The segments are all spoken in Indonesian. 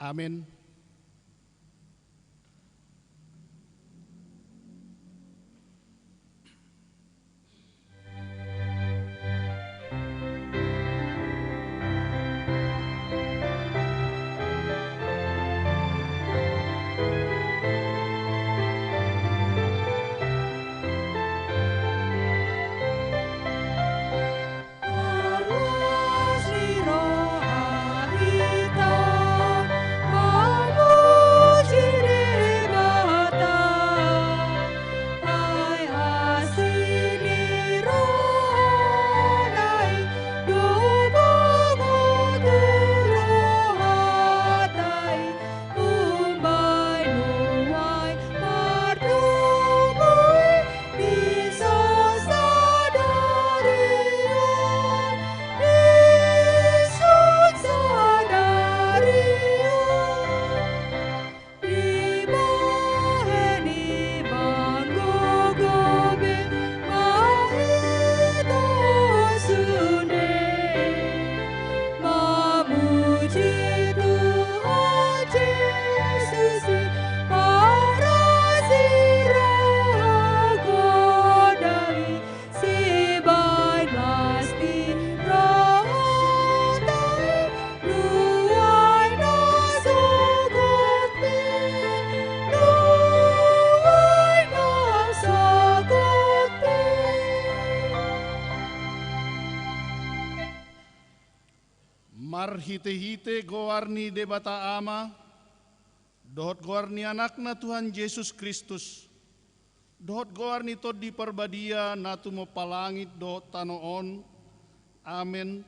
Amin. Marhite-hite goarni debata ama, dohot goarni anakna Tuhan Yesus Kristus, dohot goarni to di perbadia natu mo palangit dohot tanoon, amen.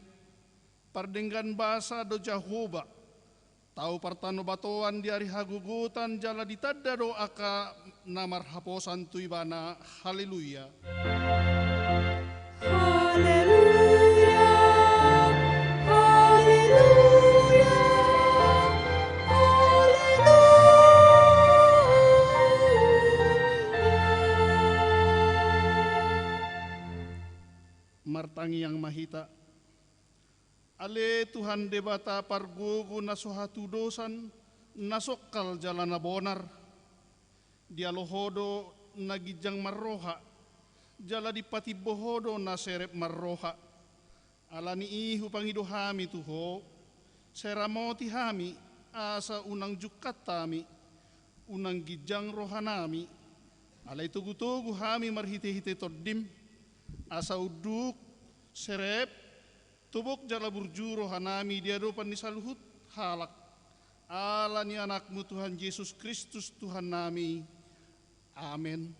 Pardenggan basa do Jehovah, tau partano batoan di hari hagugutan jala ditadda do aka namarhaposan tuibana, haleluya. Martangi yang mahita, ale Tuhan debata pargugu nasohatu dosan, nasokal jalana bonar, dialohodo nagijang marroha, jala dipati bohodo naserep marroha, alani ihu pangido hami tuho, seramoti hami, asa unang jukat tami, unang gijang rohanami, alay tugu-tugu hami marhite-hite toddim, asa uduk, serep, tubuk jala burjuro hanami diadopan ni saluhut halak. Ala ni anakmu Tuhan Yesus Kristus Tuhan nami. Amin.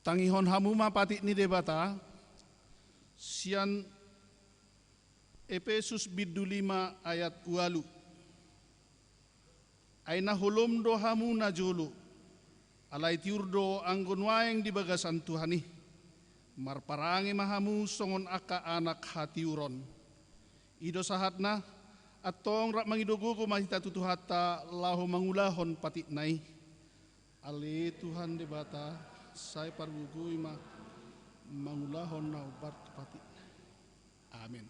Tangihon hamu mapati ni debata, sian Efesus bidu 5 ayat 8. Aina hulum do hamu na julu, alay tiurdo anggon waeng di bagasan Tuhani, marparangi mahamu songon aka anak hatiuron. Ido sahatna, atong rak mangidogugo mahita tutuhata lahu mangulahon pati nai. Ale Tuhan debata, saya pargugui mangulahon na ubat pati. Amin.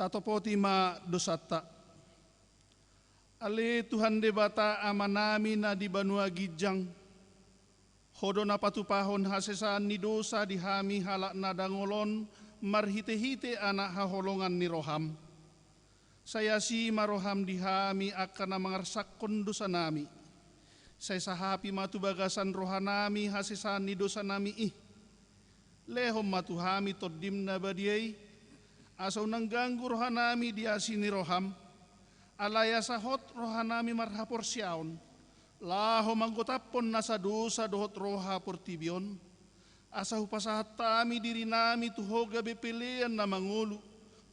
tatopoti ma dosata. Ale Tuhan debata amanami na di banua gijang, hodo na patupahon hasesaan ni dosa di hami halak na dangolon, marhite-hite anak haholongan ni roham. Saya si maroham di hami akan na mangarsakon dosa nami. Saya sahapi matu bagasan rohanami hasesaan ni dosa nami lehom matu hami toddim na badiay, asaw nangganggu rohanami di asini roham, alaya sahot rohanami marhapor siaon, laho manggotapon nasa dosa dohot roha portibion, asaw pasahat tami diri nami tuhoga bepelean na mangulu,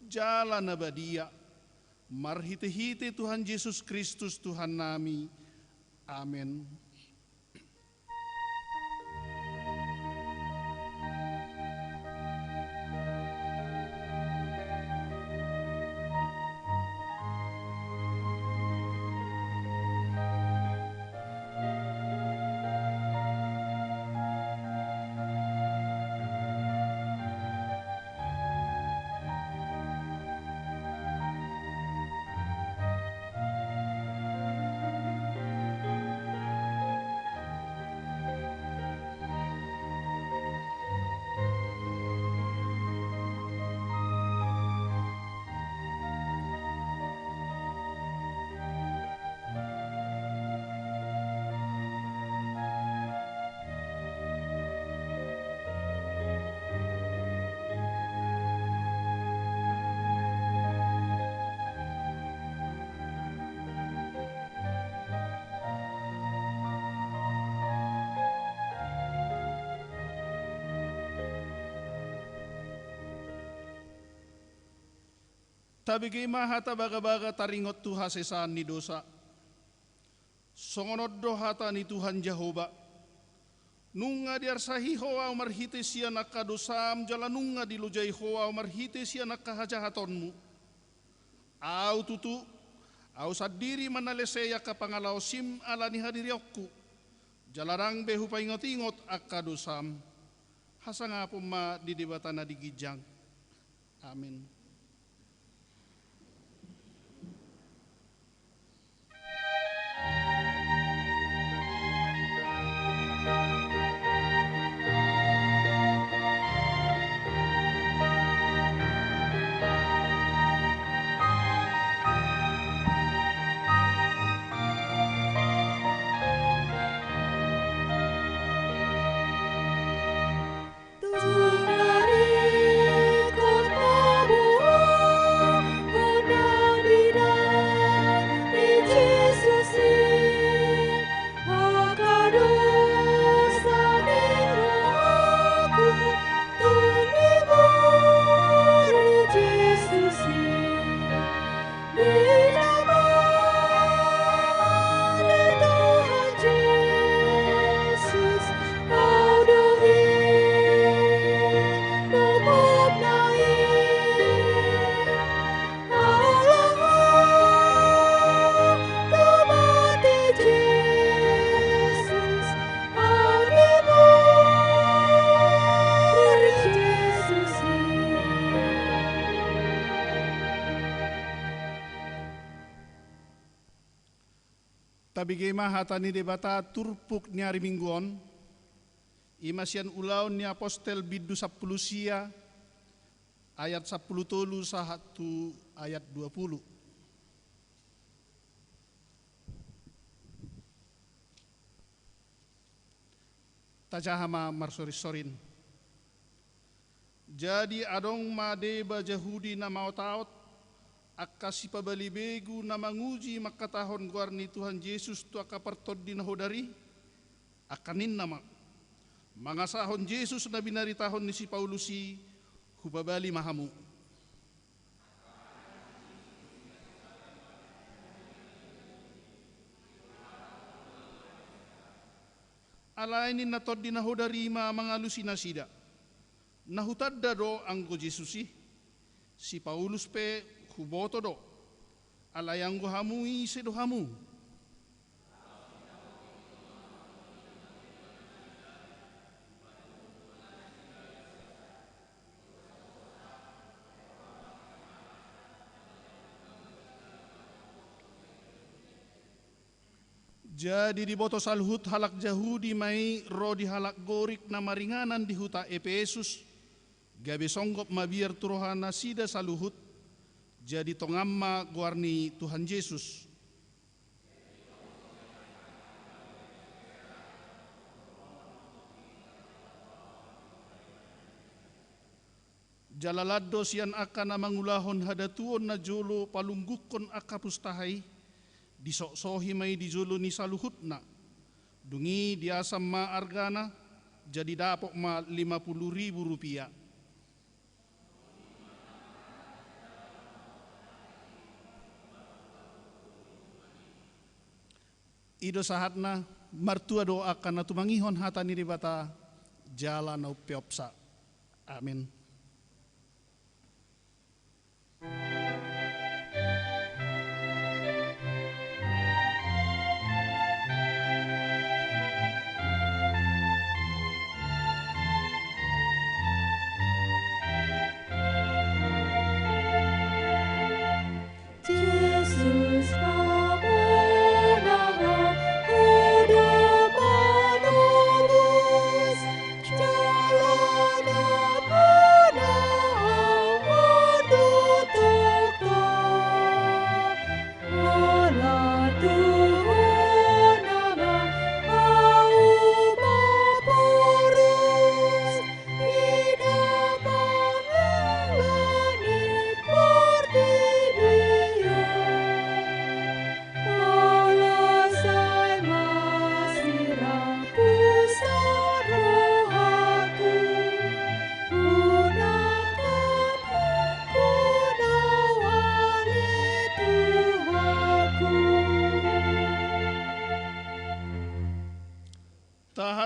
jala na badia, marhite-hite Tuhan Yesus Kristus Tuhan nami, amin. Tabigay mahata baga-baga taringot tu hasesaan ni dosa. Songonod do hata ni Tuhan Jehovah. Nunga diarsahi hoa marhite siya nakadosam jala nunga dilujay hoa marhite siya nakahajahatonmu. Au tutu, au sadiri manaleseya kapangalaw sim ala ni hadiriyokku. Jalarang behu paingot-ingot akadosam. Hasa nga po ma didibatan na digijang. Amin. Tabigay mahata ni debata turpuk ni hari mingguon, imasian ulaun ni apostel bidu 10 sia, ayat 10 tolu sahatu ayat 20. Tajahama marsori-sorin. Jadi adong madeba Jahudi na mautaot, akasi pabalibegu na manguji makatahon guarni Tuhan Yesus tu akapartod din hodari akanin nama mangasahon Yesus na binaritahon ni si Paulusi hubabali mahamu. Alainin na tod din hodari mga lusinasida nahutadda do ang ko Jesusi si Paulus pe huboto do, alayang guhamu isi dohamu. Jadi di boto salhut halak Jahudi mai rodi halak gorik na maringanan di huta Efesus. Gabe songgop mabiar turohana sida saluhut. Jadi tongamma guarni Tuhan Yesus. Jalalado sian akan mangulahon hadatuon na jolo palunggukon akapustahai. Disok-sohi mai di jolo ni saluhutna. Dungi diasam ma argana jadi dapok ma 50.000 rupiah. Ido sahatna martua doa kana tumangihon hatani di bata jala nau peopsa. Amin.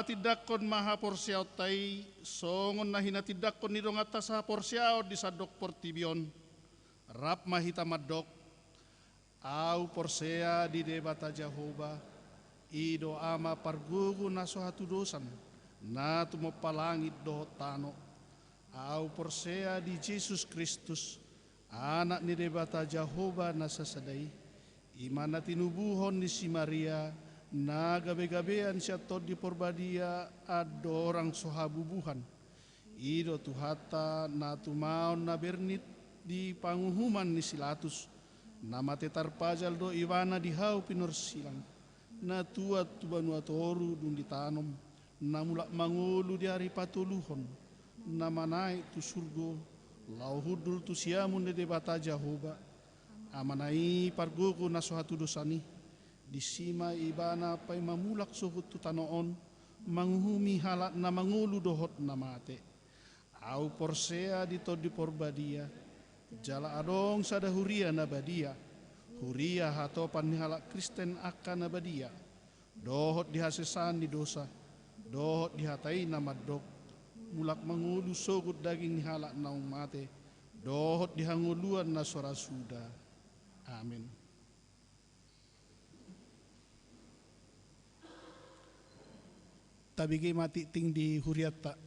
Tidakon maha porsiao tai songon nahina tidakon ni dong atas ha porsiao di sadok portibion rap mahita madok au porsea di debata Jehovah ido ama pargugu na sohatu dosan na tumo palangit do tano au porsea di Yesus Kristus anak ni debata Jehovah na sasadai imana tinubuhon ni si Maria na gabe-gabean siya tod di porbadia ado orang sohabubuhan. Ido tuhata na tumaon na bernit di panguhuman ni silatus. Na matetar pajal do iwana di hau pinorsilang. Na tuat tubanua toru dun ditanom. Na mulak mangulu di hari patuluhon. Na manai tu surgo. Lau hudul tu siamun de debata Jehovah. Amanai pargogo na sohatu dosani. Di sima ibana pay mamulak suhut tu tanoon manghumi halat na mangulu dohot na mate au porsea di tod di porbadia jala adong sada huria na badia huria hatopan ni halak Kristen akan na badia dohot di hasesan di dosa dohot di hatai na madok mulak mangulu sugut daging ni halak na mate dohot di hanguluan na sora suda. Amin. Tabigi mati ting di huriata.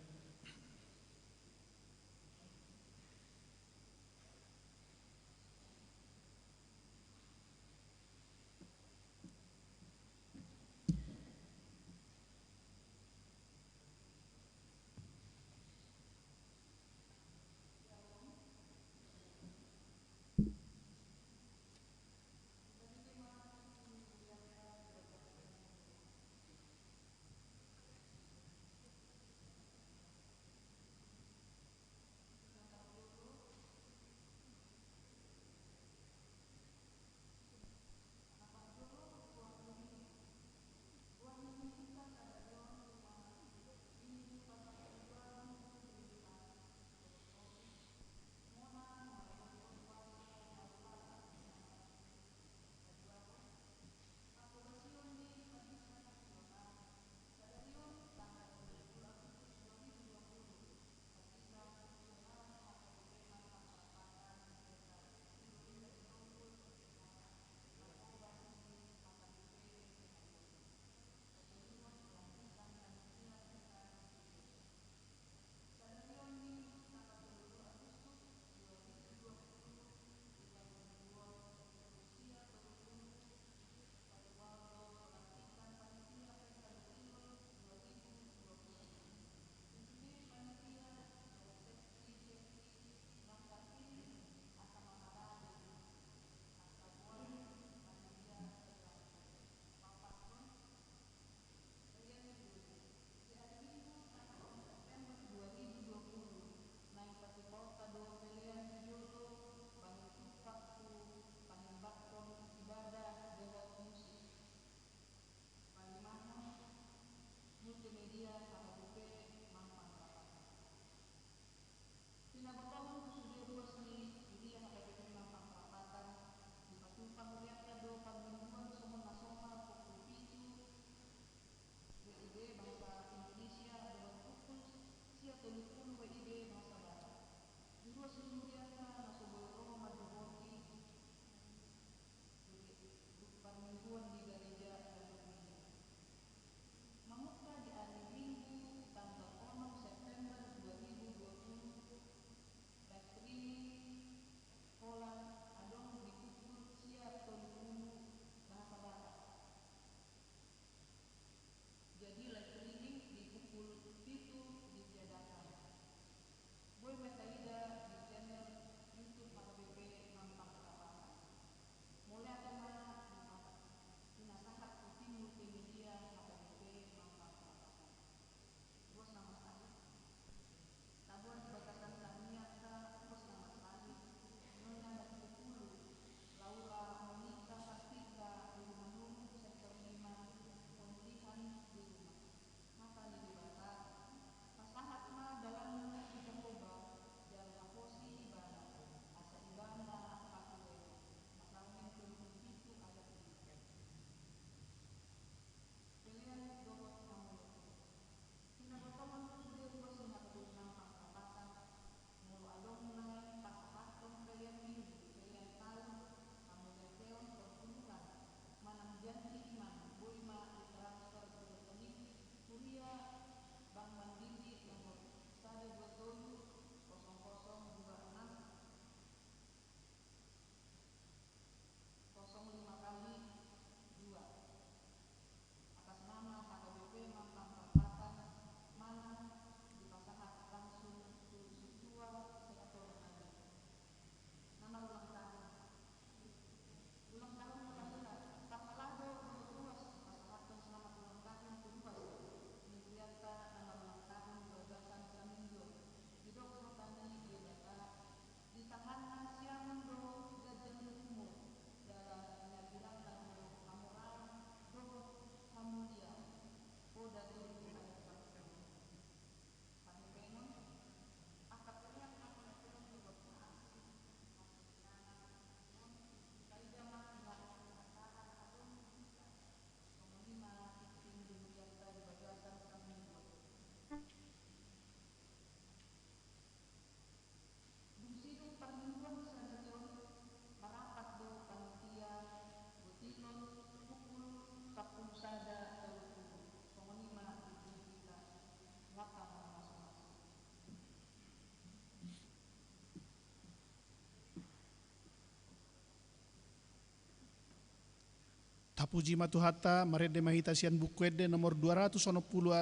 Tapuji matuhatta marede mahita sian bukwede nomor 210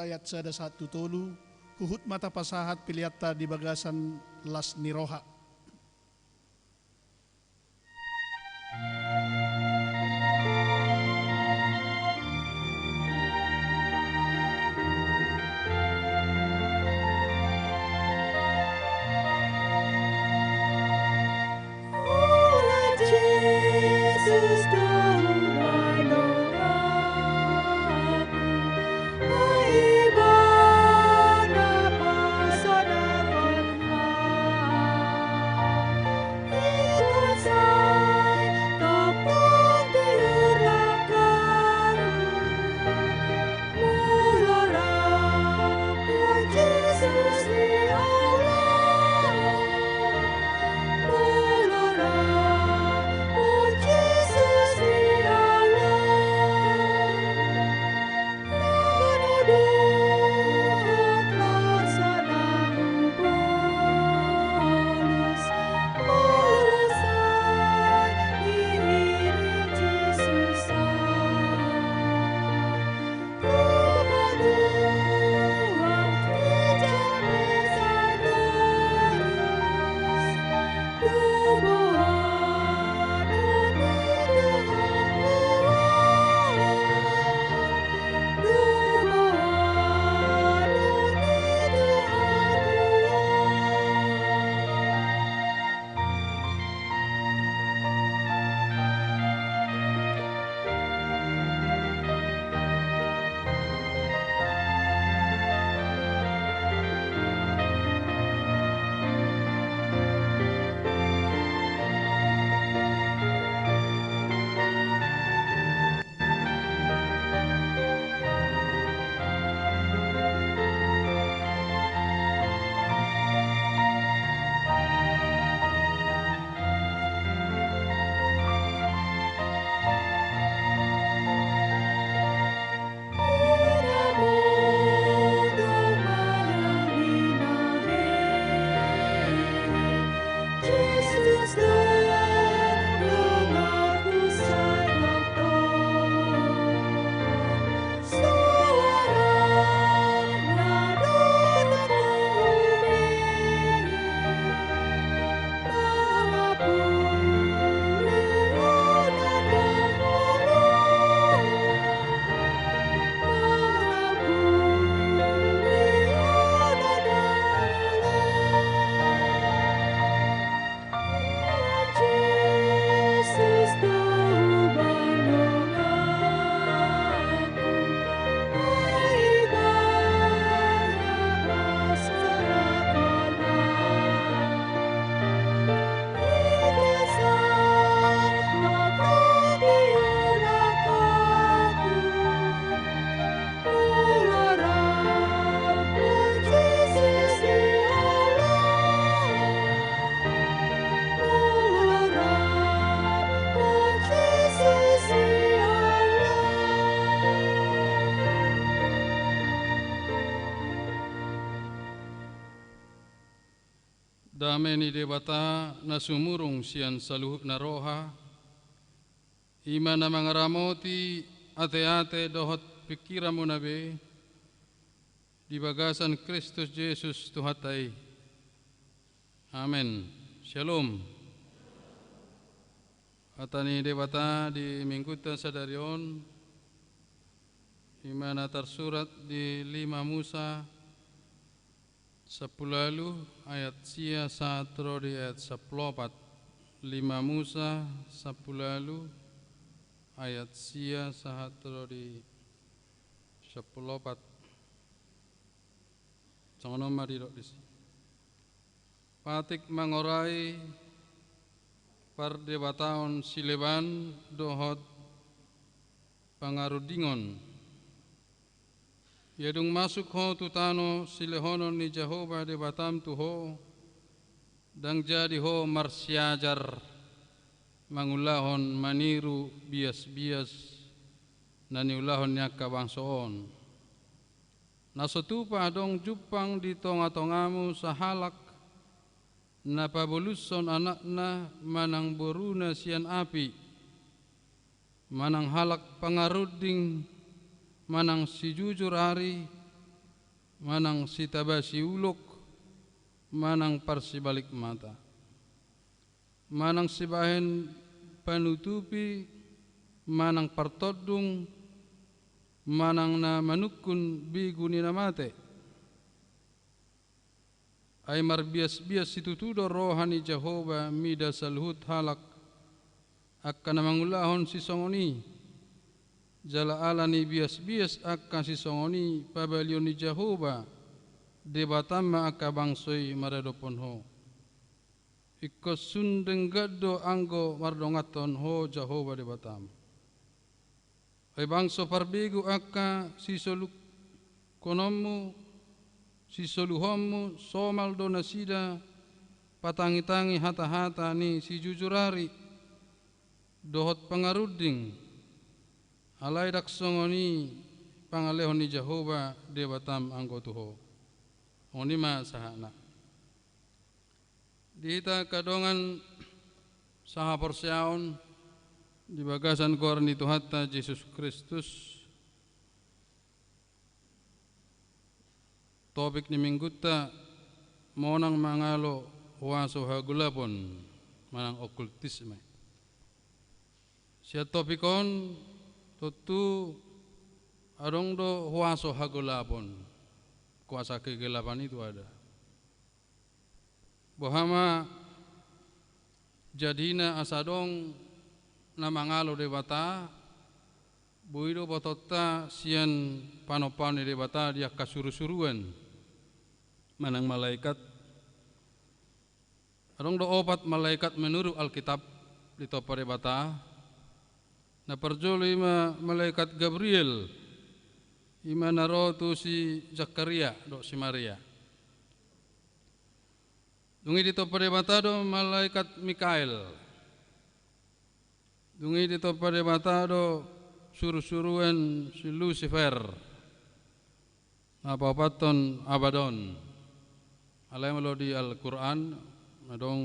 ayat 1 tolu. Huhut mata pasahat piliatta di bagasan las niroha. Dameni debata na sumurong siyan sa luhut na roha, ima na mga ramoti ate-ate dohot pikira mo na be, di bagasan Kristus Jesus tuhatay. Amen. Shalom. Atani debata di minggutan sa darion, ima na tersurat di 5 Musa 10 ayat sia 1 di ayat 14. 5 Musa 10 ayat sia 1 di 14. Sangono marirok disi. Patik mangorai pardebataon sileban dohot pangarudingon. Yadung masuk ho tutano silehonon ni Jehovah de batam tuho dang jadi ho marsiajar mangulahon maniru bias-bias naniulahon niya kabangsoon. Nasotupa dong jupang di tonga-tongamu sa halak napabuluson anak na manang boruna sian api manang halak pangaruding, manang si jujur ari, manang si tabasi uluk, manang parsibalik mata, manang si bahen panutupi, manang partodung, manang na manukun bigu ni namate, ay marbias-bias situtudo rohani Jehovah mida salhut halak akka namangulahon si songoni, jala alani bias-bias akka si songoni pabalion ni Jehovah debatama akka bangsoi maredopon ho, ikos sundeng gaddo anggo mardongaton ho Jehovah debatam. Ay bangso parbigu akka si soluk konommu, si soluhommu somal do nasida patangi-tangi hata-hata ni si jujurari dohot pangaruding alai daksongoni pangalehon ni Jehovah debatam anggo tuho oni ma sahana dihita kadongan saha porsiaon di bagasan korni Tuhatta Yesus Kristus. Topik ni minggutta monang mangalo waso hagulapon manang okultisme. Sia topikon tutu adong do waso hagulapon, kuasa kegelapan itu ada. Bohama jadina asadong na mangalo debata buido bototta sian panopan debata dia kasuru-suruan manang malaikat adong do opat malaikat menurut Alkitab di topa debata na perjolo ima malaikat Gabriel ima narotu si Zakaria do si Maria dungi di topa debata do malaikat Mikael dungi di topa debata do suru-suruan si Lucifer apa paton Abaddon alai malo di Al-Quran adong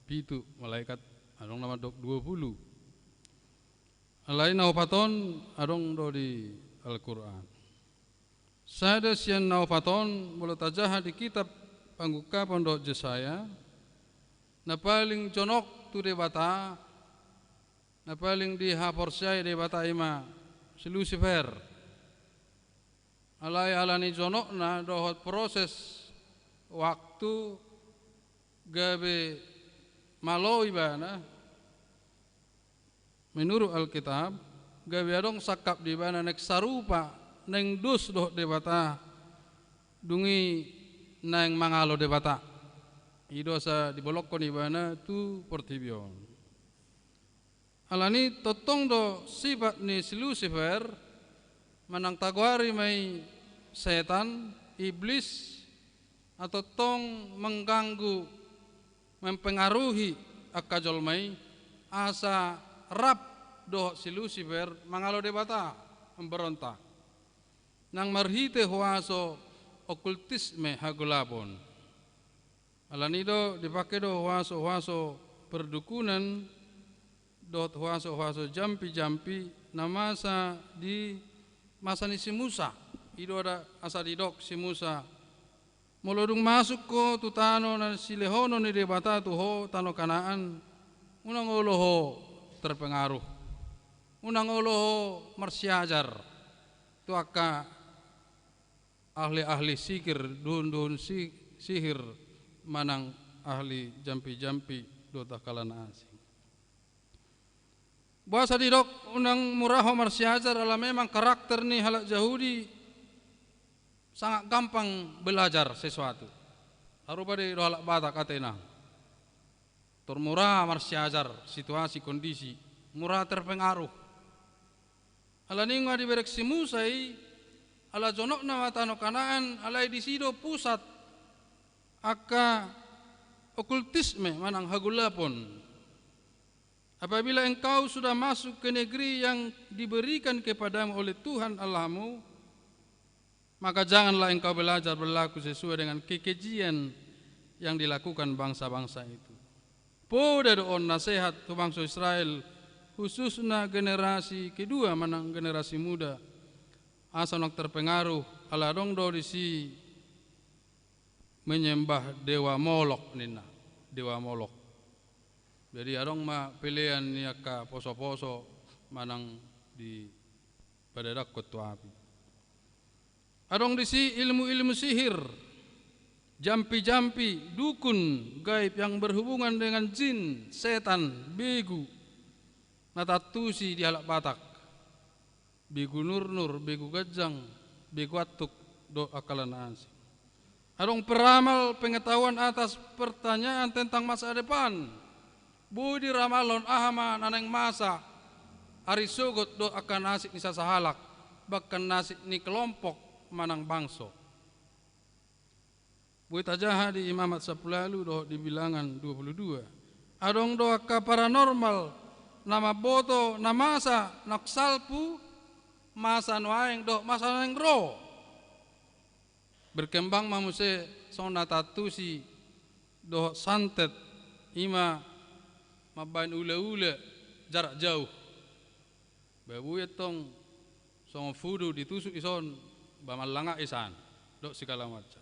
pitu malaikat adong nama 20 alai naupaton adong do di Al-Quran sada sian naupaton mulut ajaha di kitab panggukapan do Yesaya na paling jonok tu debata na paling dihaporsay debata ima si Lucifer alai alani jonok na dohot proses waktu gabe maloi bana menurut Alkitab gabe adong sakap di bana nek sarupa neng dus doh debata dungi neng mangalo debata idosa dibolokon di bana tu portibion alani totong do sifat ni si Lucifer manang tagwari may setan iblis atau tong mengganggu mempengaruhi akajolmai asa rap do si Lucifer mangalo debata memberontak nang marhite huaso okultisme hagulapon alani do dipakai do huaso perdukunan dot huaso jampi namasa di masa ni si Musa ido ada asa didok si Musa molodung masuk ko tutano na si lehono ni debata tuho tano Kanaan unang oloho terpengaruh unang oloho marsiajar tu akka ahli-ahli sihir duhun sihir manang ahli jampi-jampi dota kalana asing bahasa didok unang muraho marsiajar ala memang karakter ni halak Yahudi sangat gampang belajar sesuatu harupa di halak Batak katena termurah marsiajar situasi kondisi murah terpengaruh ala ninga di berek si Musai ala jonok na matano Kanaan alai di sido pusat akka okultisme manang hagulapon. Apabila engkau sudah masuk ke negeri yang diberikan kepadamu oleh Tuhan Allahmu, maka janganlah engkau belajar berlaku sesuai dengan kekejian yang dilakukan bangsa-bangsa itu. Poda doon nasihat tu bangsa Israel khususnya generasi kedua manang generasi muda asa nak terpengaruh ala dong do disi menyembah dewa Molok nina, dewa Molok. Jadi adong ma pilihan niaka poso-poso manang di pada kotu api. Adong disi ilmu-ilmu sihir, jampi-jampi, dukun, gaib yang berhubungan dengan jin, setan, begu, natatusi di halak Batak, begu nur-nur, begu gajang, begu atuk, do akalan asing. Adong peramal pengetahuan atas pertanyaan tentang masa depan, budi ramalon ahama naneng masa, ari sugot do akan asik ni sasahalak, bahkan nasik ni kelompok manang bangso. Buat aja di Imamat Sapulalu do di bilangan 22. Adong do ka paranormal nama boto namasa naksalpu masa noaeng do masa noaeng ro. Berkembang mamuse sona tatusi do santet ima mabain ule-ule jarak jauh. Babu tong song fudu ditusuk ison bamalanga isan do segala macam.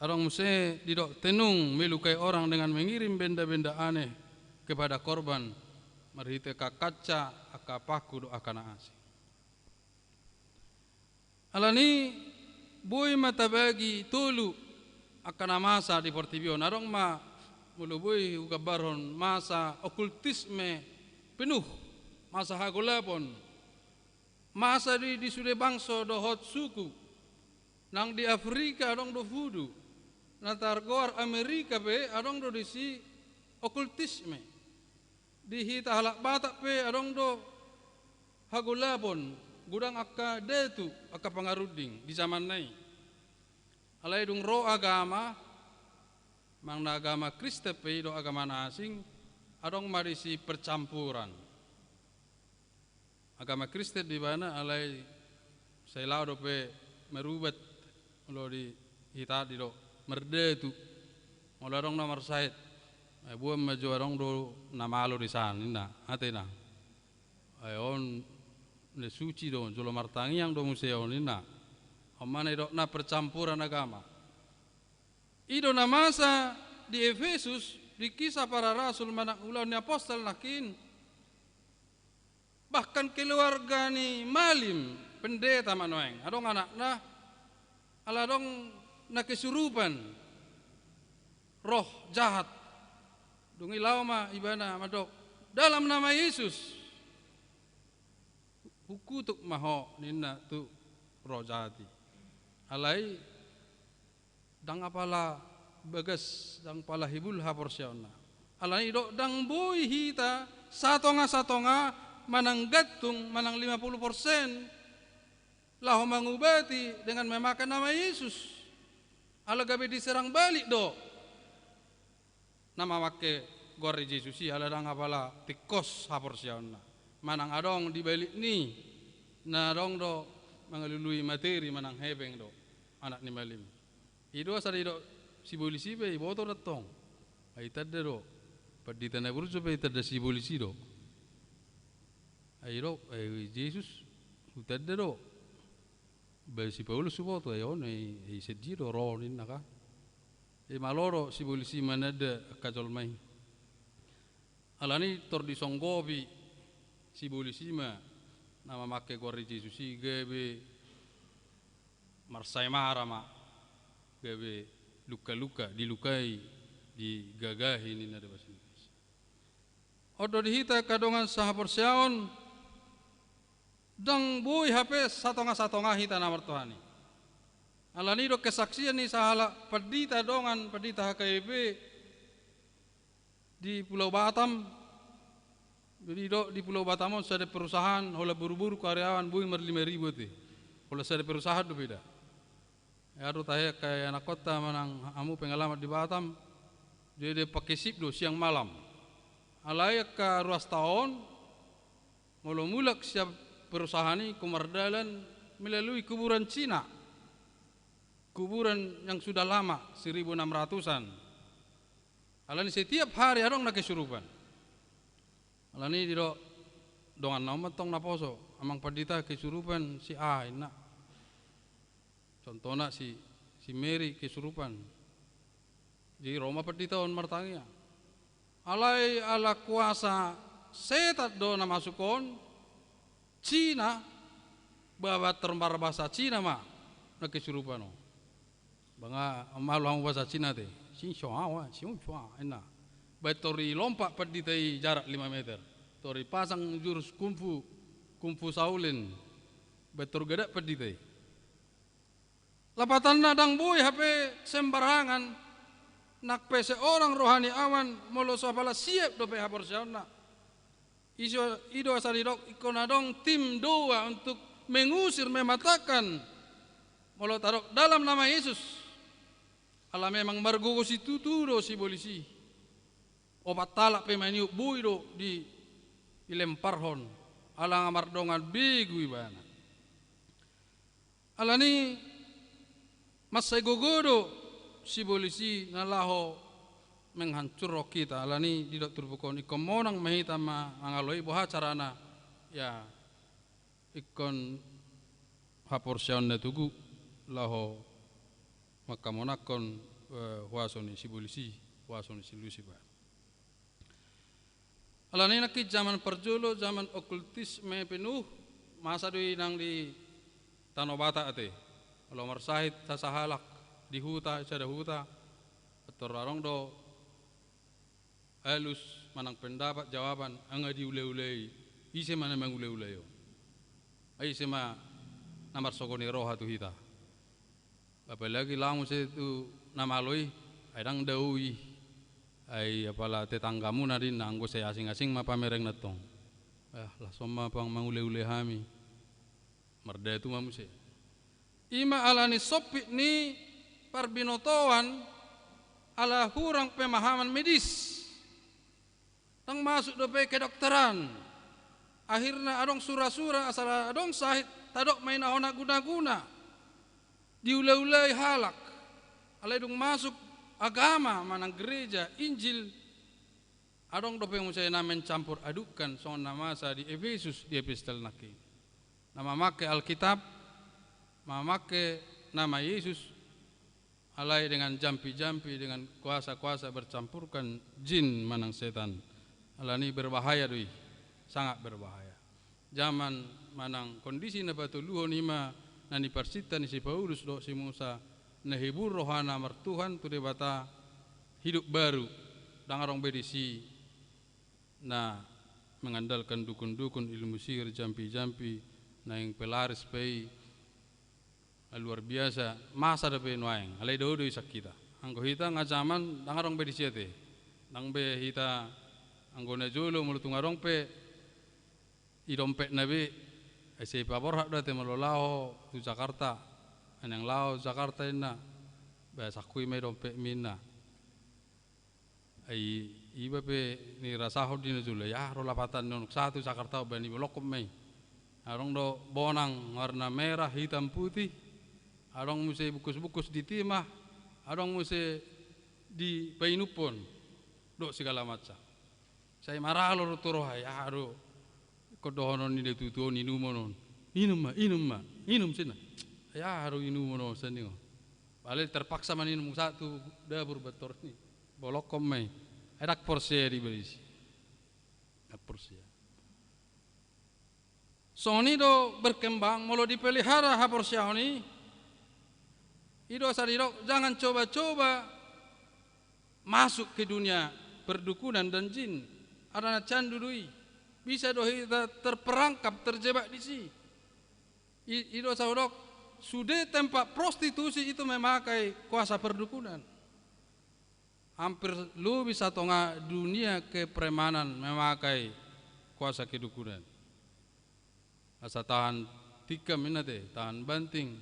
Arong muse didok tenung melukai orang dengan mengirim benda-benda aneh kepada korban marhite kaca akapaku do akana asing. Alani boy mata bagi tulu akana masa di Portibion arong ma mulubui ugabaron masa okultisme penuh masa hagolapon masa di sude bangso do hot suku nang di Afrika adong do voodoo natar goar Amerika pe adong do disi okultisme di hita halak Batak pe adong do hagolapon gudang akka detu akka pangaruding di zaman nai alai dung ro agama mang na agama Kristen pe do agama asing adong marisi percampuran agama Kristen di mana alai sailau do pe merubat lo di hita di do merdetu mula dong nomor sait buam maju dong do namalo di sana atena ayon le suci do jolo martangi yang do museo nina omane do na percampuran agama ido na masa di Efesus di kisah para rasul manak ulan apostol nakin bahkan keluarga ni malim pendeta manoeng adong anak na ala dong na kesurupan roh jahat dong ilaw ma ibana madok dalam nama Yesus hukutuk maho nina tu roh jahati alai dang apala bagas dang pala hibul haporsiona alai dok dang boy hita satonga manang gatung manang 50% lah mengubati dengan memakan nama Yesus ala gabe diserang balik do nama make gori Yesus ala dang apala tikos haporsiona manang adong di balik ni na dong do mangalului materi manang hebeng do anak ni malim ido sari do sibolisi be boto datong ai tadde do padita na burjo be tadde sibolisi do ai do Yesus tadde do be si Paulus suboto ai on ai sediro ro nin naka maloro sibolisi manade kajol mai alani tor di songgobi sibolisi ma nama make gori Yesus gebe marsai marama gebe luka-luka dilukai digagahi ni nada bahasa Inggris odo dihita kadongan sahaporsiaon dang boy HP satonga hita namar Tuhani alani do kesaksian ni sahala pedita dongan pedita HKB di Pulau Batam. Jadi di Pulau Batam ada perusahaan hola buru-buru karyawan bui 5.000 ti. Hola ada perusahaan do beda. Ya ru tahe kayak anak kota manang amu pengalaman di Batam. Dia pakai sip do siang malam. Alaya ka ruas tahun mulak siap perusahaan ini kumardalan melalui kuburan Cina. Kuburan yang sudah lama 1600-an. Alani setiap hari adong na kesurupan. Alani diro dongan nama tong naposo amang padita kesurupan si Aina. Contohnya si Mary kesurupan. Di Roma padita on martangnya. Alai ala kuasa setat do na masukon Cina bawa termar bahasa Cina mah na kesurupan no. Banga malu bahasa Cina teh. Sin shua enak. Batori lompat padita jarak 5 meter. Tori pasang jurus kungfu Shaolin. Betul gede pedite. Lapatan nadang boy HP sembarangan. Nak pese orang rohani awan molo sapala siap do pe hapor siana. Ido asalidok ikonadong tim doa untuk mengusir mematakan molo tarok dalam nama Yesus. Ala memang margogo si tuturo si polisi. Obat talak pe maniu boy do dilemparhon ala ngamardongan bigu ibana alani masai gogodo si polisi nalaho menghancur kita alani didok turbukon ikon monang mahita ma angaloi boha carana ya ikon hapor siaun tugu laho makamonakon huasoni si polisi huasoni si lusiba. Alani nakit zaman perjolo, zaman okultisme penuh, masa doi nang di Tanobata ate. Kalau marsahit sasahalak di huta, sada huta, atau rarong do halus manang pendapat jawaban, anga di ule-ulei, ise mana mang ule-uleo. Ai sema namar sokoni roha tu hita. Apalagi lamu se tu namaloi, aidang daui. Ai apala tetanggamu nadin nanggo saya asing-asing ma pamereng natong. Lah soma pang mangule-ule hami. Marda itu mamuse. Ima alani sopi ni parbinotoan ala hurang pemahaman medis. Tang masuk dope kedokteran. Akhirnya adong sura-sura asal adong sahid tadok main ahona guna-guna. Diulai-ulai halak. Alai dong masuk agama manang gereja Injil adong dope yang saya namen campur adukan soal nama sa di Efesus di epistel naki nama make Alkitab make nama Yesus alai dengan jampi-jampi dengan kuasa-kuasa bercampurkan jin manang setan alani berbahaya doi sangat berbahaya zaman manang kondisi na batuluho nima nani persita ni si Paulus do si Musa nehibur rohana mertuhan tu debata hidup baru dangarong bedisi na mengandalkan dukun-dukun ilmu sihir jampi-jampi na yang pelaris pei luar biasa masa depe noaeng alai dodo isak kita anggo hita ngajaman dangarong bedisi ate dang be hita anggo na jolo mulutung arong pe idompet nabe ese pabor hak date malolaho tu Jakarta anang lao Jakarta ina bahasa kui me dompet mina ai iba pe ni rasaho dina jula ya ro lapatan non satu Jakarta bani blokom me arong do bonang warna merah hitam putih arong muse bukus-bukus di timah arong muse di painupon do segala macam saya marah lo toroha ya ro kodohonon ni tutu ni numonon inum sina ya haru inu mono senio. Balik terpaksa maninum satu dapur betor ni. Bolok komai. Edak porsia dibeli. Edak porsia. Soni do berkembang molo dipelihara ha porsia ni. Ido sadirok jangan coba-coba masuk ke dunia perdukunan dan jin. Adana candu dui. Bisa do kita terperangkap terjebak di si. Ido sadirok sudah tempat prostitusi itu memakai kuasa perdukunan. Hampir lebih satu dunia kepremanan memakai kuasa kedukunan. Asa tahan tikam inate, tahan banting,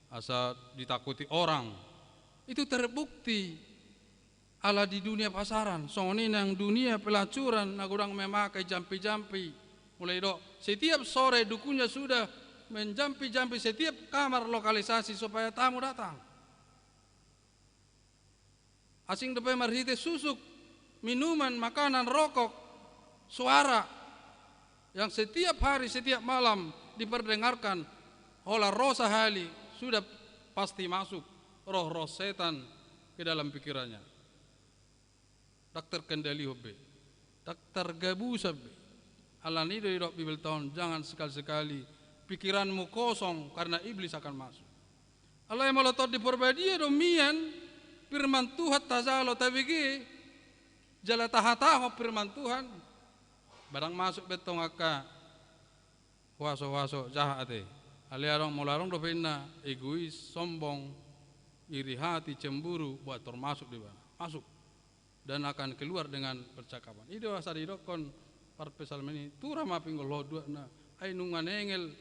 asa ditakuti orang. Itu terbukti ala di dunia pasaran. Soalnya yang dunia pelacuran nagurang memakai jampi-jampi. Mulai do setiap sore dukunnya sudah menjampi-jampi setiap kamar lokalisasi supaya tamu datang. Asing depe marhite susuk, minuman, makanan, rokok, suara. yang setiap hari, setiap malam diperdengarkan oleh roh sahali, sudah pasti masuk roh-roh setan ke dalam pikirannya. Dokter kendali hobe, dokter gabu sabe. Alani dari dok Bibel tahun, jangan sekali-sekali pikiranmu kosong karena iblis akan masuk. Allah yang meletot di perbadia domian firman Tuhan tazalo tabigi jala tahataho firman Tuhan barang masuk betong aka waso-waso jahat aliarong mularong dopena egois, sombong, iri hati, cemburu buat termasuk di mana masuk dan akan keluar dengan percakapan. Itu asal didokon parpesal ini tura mapinggol dua na ay nungan engel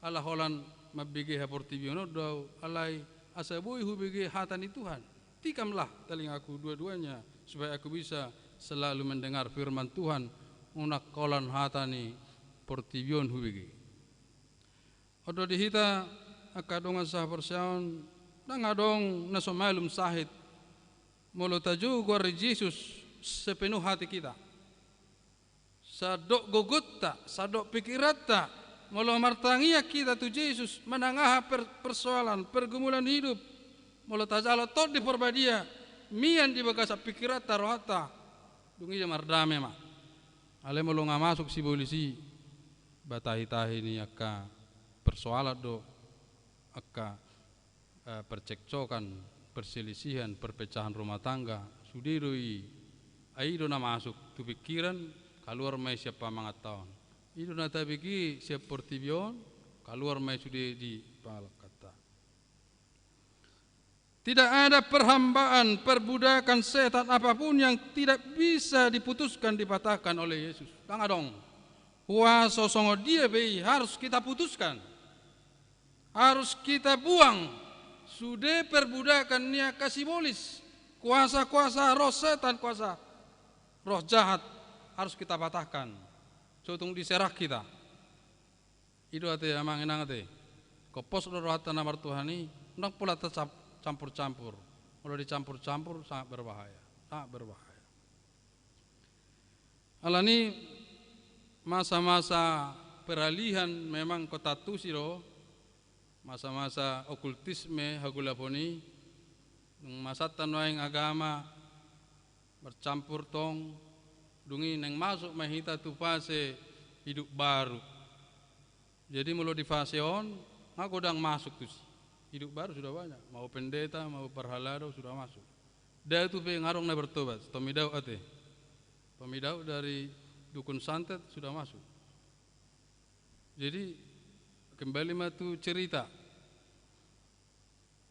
ala holan mabigi haportibiono do alai asabui hubigi hatani Tuhan. Tikamlah telingaku dua-duanya supaya aku bisa selalu mendengar firman Tuhan unak kolan hatani portibion hubigi. Odo dihita akadongan sah persaun nangadong nasomalum sahid molo taju gor Yesus sepenuh hati kita. Sadok gogutta, sadok pikiratta, molo martangia kita tu Yesus menangah persoalan, pergumulan hidup. Molo tajala tot di perbadia, mian di bagasa pikiratta rohata, dungi mardame ma. Ale molo masuk si polisi, batahi-tahi ni akka persoalan do, akka percekcokan, perselisihan, perpecahan rumah tangga, sudirui, aido na masuk tu pikiran. Keluar mai siapa mangat tahun. Itu nata bagi siap portibion, keluar mai sudah di palak kata. Tidak ada perhambaan, perbudakan setan apapun yang tidak bisa diputuskan, dipatahkan oleh Yesus. Tangga dong. Kuasa songo dia bei harus kita putuskan. Harus kita buang. Sudah perbudakan nia kasih bolis. Kuasa-kuasa roh setan, kuasa roh jahat harus kita patahkan. Sotung diserah kita. Itu ate amang enang ate. Kopos roh hata namar Tuhani, ndak pula tetap campur-campur. Kalau dicampur-campur sangat berbahaya. Sangat berbahaya. Alani masa-masa peralihan memang kota Tusiro, masa-masa okultisme hagulaponi, masa tanwaing agama bercampur tong dungi neng masuk mahita tu fase hidup baru. Jadi mulu di fase on, aku dang masuk tu hidup baru sudah banyak. Mau pendeta, mau perhalado sudah masuk. Dia tu pengarong na bertobat. Tomidau ate, tomidau dari dukun santet sudah masuk. Jadi kembali matu cerita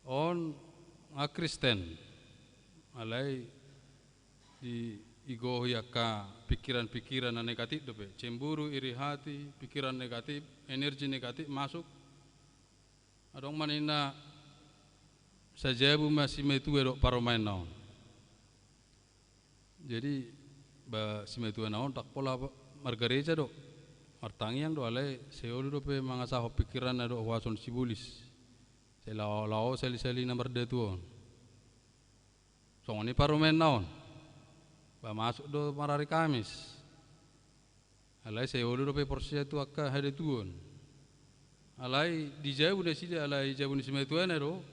on Kristen, alai di igo yaka pikiran-pikiran negatif dope, cemburu, iri hati, pikiran negatif, energi negatif masuk. Adong manina sajabu masih metu erok paromain naon. Jadi ba si metu naon tak pola margareja do. Martangiang do alai seolu dope mangasah pikiran ado wason sibulis. Selao seli-seli nomor 2 tuon. Songoni paromain naon. Masuk do marari Kamis. Alai saya ulu do pe porsia tu akka hade tuon. Alai dijauh de sida alai jauh ni simetuan ero.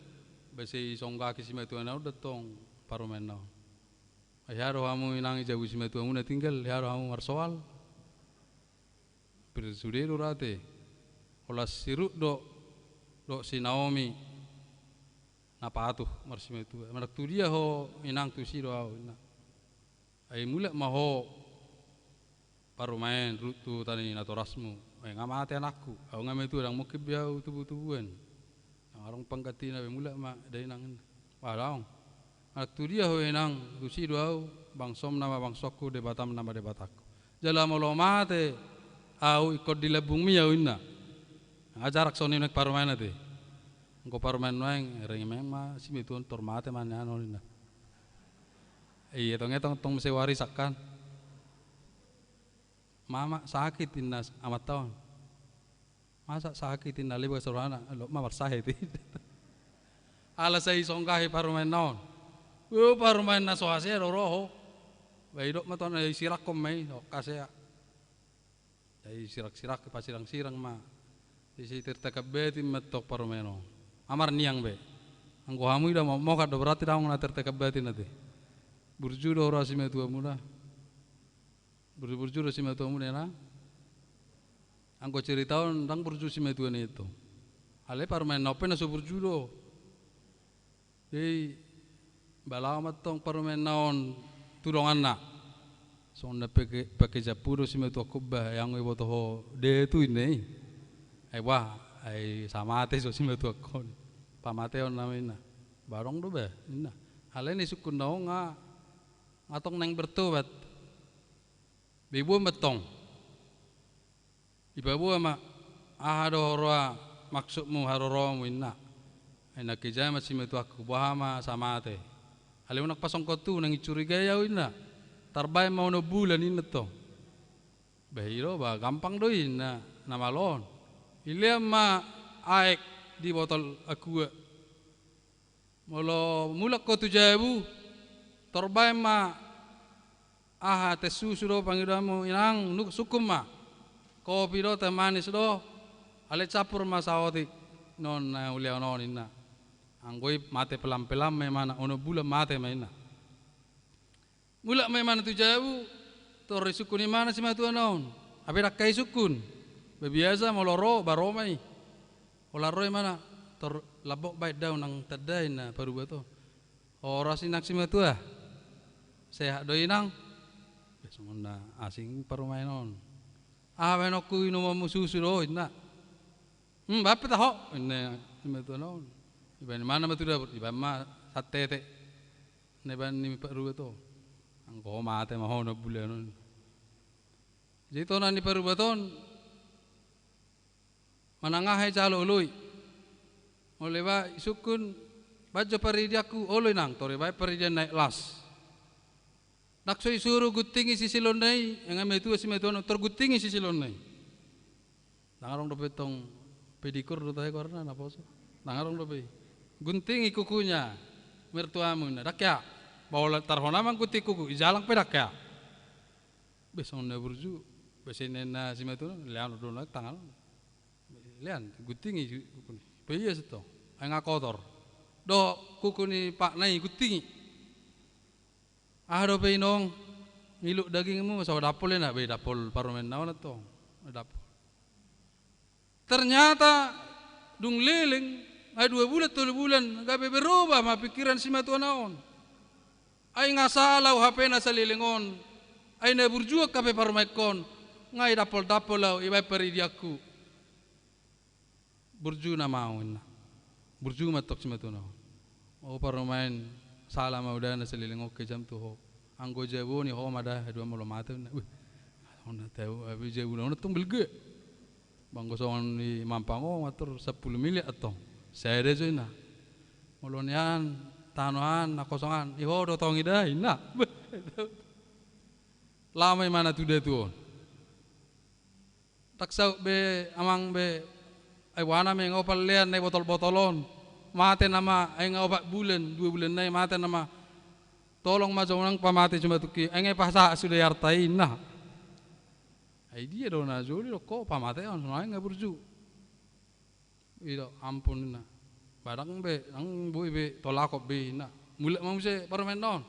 Besi songga ki simetuan ero datong paromen no. Ayaro hamu inang jauh simetuan una tinggal yaro hamu marsoal. Bersudero rate. Olas siruk do si Naomi napatuh marsimetuan. Manak tu dia ho inang tu si do au inang. Ay mulak maho parumain rutu tani natorasmu. Ay ngamate anakku. Au ngame tu dang mukib biau tubuh-tubuhan. Arong pangkati na mulak ma dai nang. Walaung. Anak tu dia ho enang rusi doau bangsom nama bangsokku de batam nama de batakku. Jala molo mate au ikut di lebung mi au inna. Ajarak soni nek parumain ate. Engko parumain noeng reng memang si mitun tormate mana anu inna. Iya tong sewari sakkan. Mama sakit innas amat tahun. Masa sakit inna liba sorana lo mamar sakit. Ala sai songkahi parumain naon. Parumain na sohase roho. Baidok maton ay sirakom may kasaya. Jadi sirak-sirak pasirang-sirang ma. Isi tertekap beti metok paromeno. Amar niang be. Angko hamu ida mau kad berarti daung na tertekap beti nanti. Burjudo rasi metua muda. Burjudo si metua muda na. Angko ceritaon dang burju si metua itu. Ale parmen nope na so burjudo. Jadi balamat tong parmen naon tudongan na. So na pakai japuro si metua kubah yang ibu toho de tu ini. Wah, samate so si metua kon. Pamate on namina. Barong do be. Ina. Ale ni sukun no ngatong neng bertobat. Bibu betong. Ibabu ama ahado roa maksudmu haroromu inna. Ina kijama si metua kubah ma samate. Ale unak pasong kotu nang icurigai yau inna. Tarbai mau no bulan ini to. Bahiro ba gampang doi na namalon. Ile ma aek di botol aqua. Molo mulak ko tujabu. Tarbai ma aha te susu do pangidamu inang nuk sukum ma. Kopi do teh manis do. Ale capur ma sawoti non ulia non inna. Anggoi mate pelam-pelam memang ono bulan mate maina. Mulak memang tu jauh, tori sukun mana si matu naon? Abi rakai sukun, biasa moloro baromai, olaroi mana? Tor labok baik daun nang tadai na paru bato. Orang si nak si matu sehat doi nang, besoknya asing paromai non. Wenokku ino mususu do ina. Bapak tahu ina si matu naon? Iban mana matu dah? Iban ma sate neban ni paru bato. Angko mate maho na bulan. Jadi to nani parubaton manangahe calo ului. Oleh ba sukun bajo paridiaku ului nang tore ba paridian naik las. Nakso isuru gutingi si silon nai yang ame tu si metuan tergutingi si silon nai. Nangarong do petong pedikur do tahe korna na poso. Nangarong do pe. Guntingi kukunya mertuamu na dakya. Bawa tarhona mang kuti kuku ijalang pedak ya. Besong na burju, besene na si metu lian do nak tangan. Lian gutingi kuku ni. Peye seto, ai ngakotor. Do kuku ni pak nai gutingi. Do pe inong ngiluk dagingmu saw dapol na be dapol parlemen naon to. Dapol. Ternyata dung leleng ai 2 bulan 3 bulan gabe berubah ma pikiran si metu naon. Ay nga salaw hape na sa lilingon. Ay na burjuak kape parmaikon. Ngay dapol-dapol law ibay paridiaku. Burju na maun na. Burju matok si matunaw. O parmain salah mauda na sa lilingon ke jam tuho. Anggo jabo ni ho mada dua molo mate na. Ona tahu abi jabo na tung bilge. Banggo songon ni mampango matur 10 miliar atong. Saya de na. Molonian tanuhan na kosongan iho do tongi dah ina lama mana tu dia tu tak sau be amang be ai wana me ngopal lian nei botol-botolon mate nama ai ngopak bulan 2 bulan nei mate nama tolong ma jonang pamate cuma tuki ai pasa sudah yartai na ai dia do na joli ko pamate on nai ngaburju ido ampun na barang be ang bui be tolakop be na mulak mau se parmen non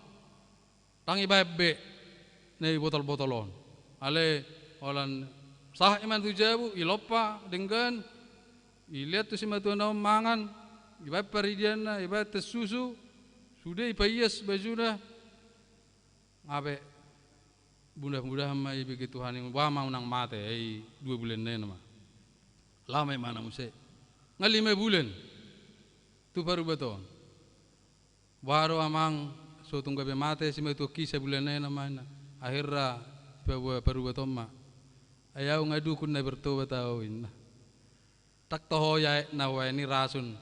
tangi bae be nei botol-botolon ale olan sah iman tu jabu ilopa dengan ilihat tu si matu naon mangan ibae paridian na ibae susu sudah ipayas bajuda ngabe bunda-bunda ma ibe Tuhan yang wa mau nang mate ai 2 bulan nei nama lama mana muse ngali 5 bulan tu baru betul. Baru amang so tunggu be mate si metu kisah bulan na namanya. Akhirnya baru betul ma. Ayaw ngadu kun na bertobat tawin. Tak toho ya na wa ini rasun.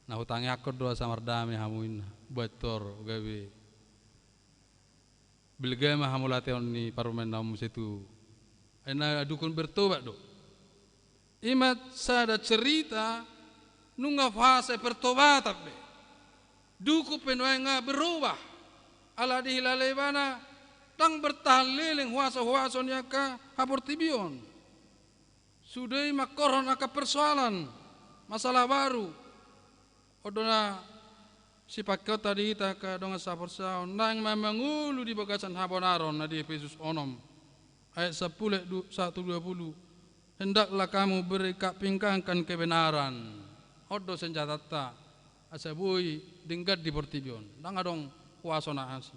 Na hutangi akor doa samardami hamuin betor gawe. Bilga ma hamulate on ni parumen namu situ. Ena dukun bertobat do. Imat sada cerita nunga fase pertobatan be duku penuai nga berubah ala dihilalebana Dang bertahlilin huasa-huasa niaka haportibion. Sudai makoron aka persoalan masalah baru. Odona si pakot tadi ita ka donga saporsaon nang mamangulu di bagasan habonaron na di Efesus 6 ayat 1:20. Hendaklah kamu berkapingkangkan kebenaran. Odo senjata asabui dinggat di portibion. Dang adong huasona asi.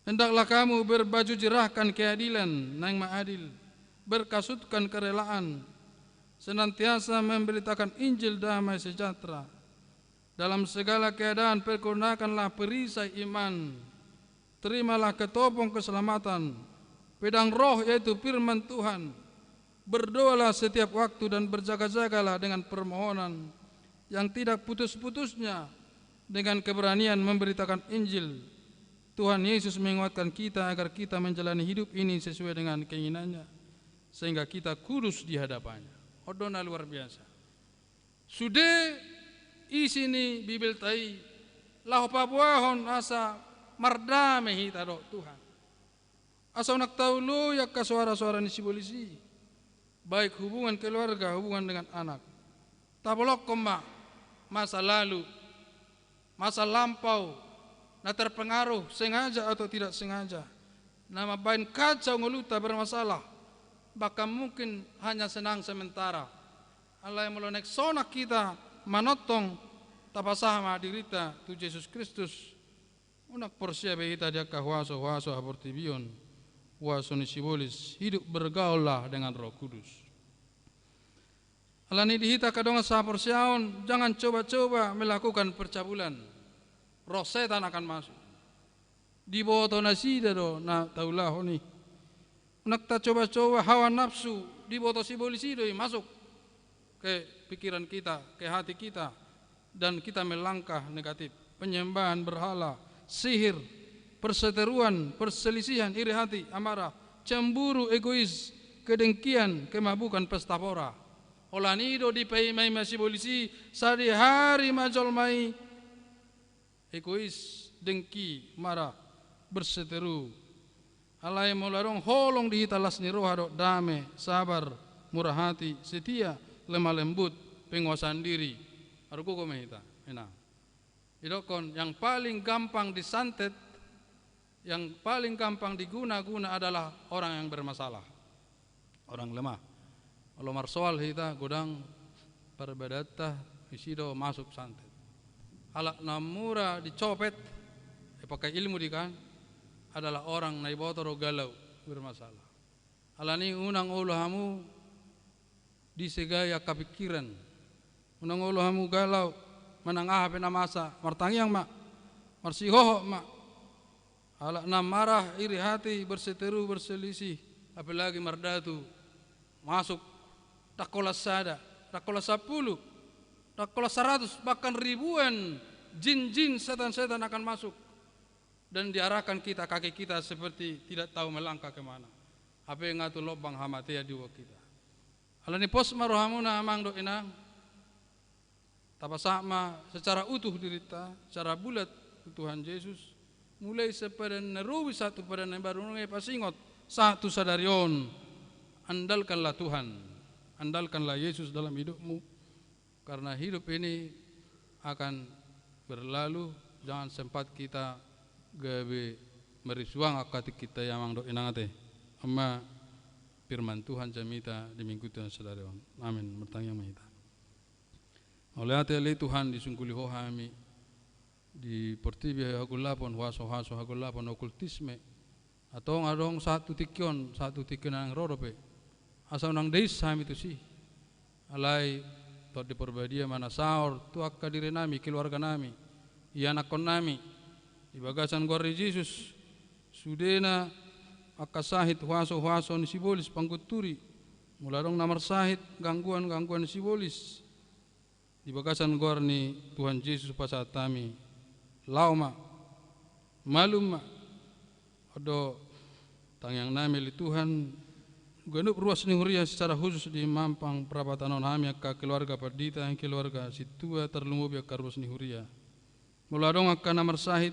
Hendaklah kamu berbaju jerahkan keadilan nang maadil, berkasutkan kerelaan, senantiasa memberitakan Injil damai sejahtera. Dalam segala keadaan pergunakanlah perisai iman, terimalah ketopong keselamatan, pedang roh yaitu firman Tuhan. Berdoalah setiap waktu dan berjaga-jagalah dengan permohonan yang tidak putus-putusnya dengan keberanian memberitakan Injil. Tuhan Yesus menguatkan kita agar kita menjalani hidup ini sesuai dengan keinginannya, sehingga kita kudus di hadapannya. Odona luar biasa. Sudah isini Bibel tai lahu pabuahon asa mardame hita do Tuhan. Asa nak tahu lo yak suara-suara ni sibolisi. Baik hubungan keluarga, hubungan dengan anak. Tabolok koma masa lalu, masa lampau, na terpengaruh sengaja atau tidak sengaja. Nama bain kacau ngeluta bermasalah. Bahkan mungkin hanya senang sementara. Allah yang melonek sonak kita manotong tapasama dirita tu Yesus Kristus. Unak persiabe kita dia kahwaso abortibion. Waso nisibolis hidup bergaullah dengan Roh Kudus. Allah ni dihita kadonga sa porsiaon, jangan coba-coba melakukan percabulan. Roh setan akan masuk. Di bawah nasida do na taulah ni. Nak ta coba-coba hawa nafsu di bawah sibolisi do masuk ke pikiran kita, ke hati kita, dan kita melangkah negatif. Penyembahan berhala, sihir, perseteruan, perselisihan, iri hati, amarah, cemburu, egois, kedengkian, kemabukan, pesta pora. Olanido di paimai masih polisi sadi hari majol mai egois, dengki, marah, berseteru. Alai molarong holong di hitalas ni roha dame, sabar, murah hati, setia, lemah lembut, penguasaan diri. Aruku ko mahita, enak. Idokon yang paling gampang disantet, yang paling gampang diguna-guna adalah orang yang bermasalah, orang lemah. Kalau marsoal hita godang perbedata isido masuk santet. Alak namura dicopet, pakai ilmu dikan adalah orang naibotoro galau bermasalah. Alani unang ulahamu disegaya kepikiran, unang ulahamu galau menangah pena masa martangiang mak marsihoho mak. Alak nam marah iri hati berseteru berselisih apalagi mardatu masuk takola sada takola 10 takola 100 bahkan ribuan jin-jin setan-setan akan masuk dan diarahkan kita kaki kita seperti tidak tahu melangkah kemana. Apa yang ngatu lobang hamatia diwa kita. Alani pos marohamuna amang do inang tapasama secara utuh dirita secara bulat Tuhan Yesus mulai sepada neruwi satu pada baru pasingot satu sadarion. Andalkanlah Tuhan, andalkanlah Yesus dalam hidupmu, karena hidup ini akan berlalu. Jangan sempat kita gawe merisuang akati kita yang mang do inangate amma firman Tuhan jamita di minggu Tuhan sadarion. Amin. Bertanya mahita oleh ate Tuhan disungkuli hohami di portibia hagulapon waso-waso hagulapon okultisme atau ngadong satu tikion ang rorope asal nang desa itu sih alai tot di perbadia mana saur tu akka diri nami keluarga nami iya nakon nami di bagasan gori Yesus sudena akka sahit waso-waso ni sibolis pangguturi mularong namar sahit gangguan-gangguan sibolis di bagasan gor ni Tuhan Yesus pasat kami lauma malum odo tangyang nami li Tuhan genup ruas ni huria secara khusus di Mampang perabatanon hami akka keluarga perdita yang keluarga situa terlumub ya ruas ni huria muladong akka namar sahid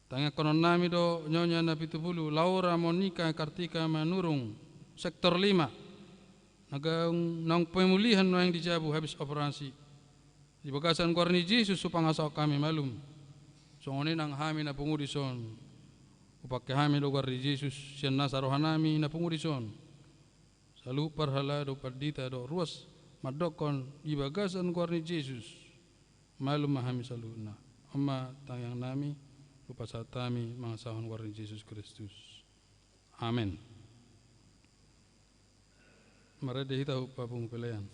Tanga konon nami do Nyonya na 70, Laura Monica Kartika Manurung, sektor 5. Nang pemulihan yang dijabu habis operasi. Di bagasan Guarni Yesus supangasa kami malum. Songone nang hami na pungurison. Upake hami do Guarni Yesus sian nasa rohanami na pungurison. Salu parhala do pardita do ruas madokon di bagasan Guarni Yesus. Malum mahami saluna. Amma tangyang nami lupa satami mangasahon Guarni Yesus Kristus. Amin. Mari dihita upa pengupelayan.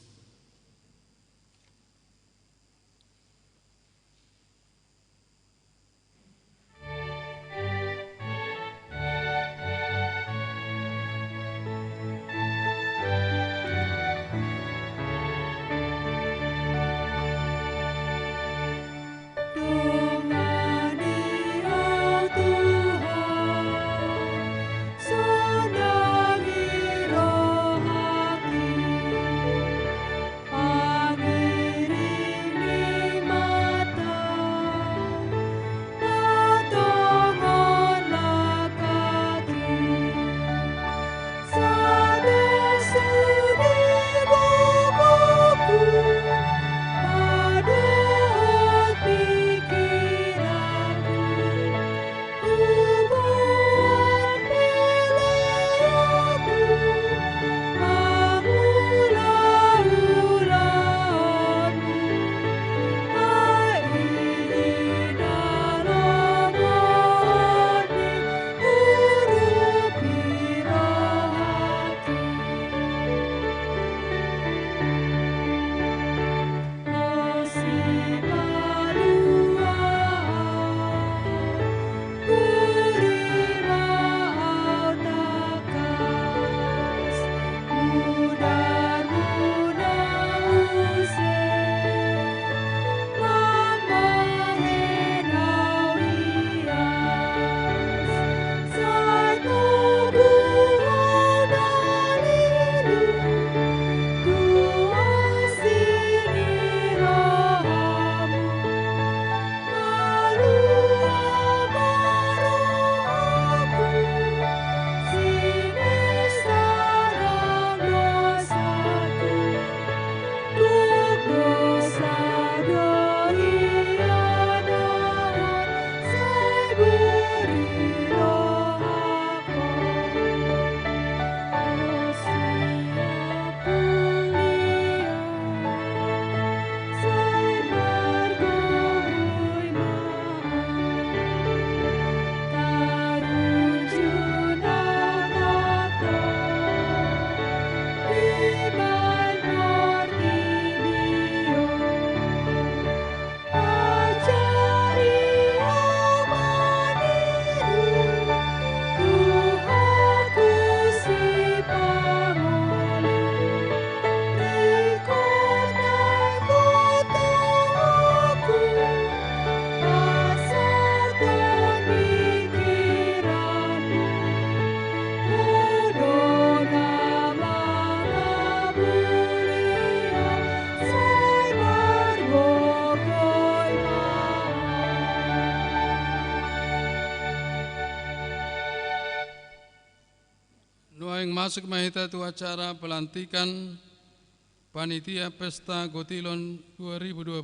Masuk mahita tu acara pelantikan Panitia Pesta Gotilon 2020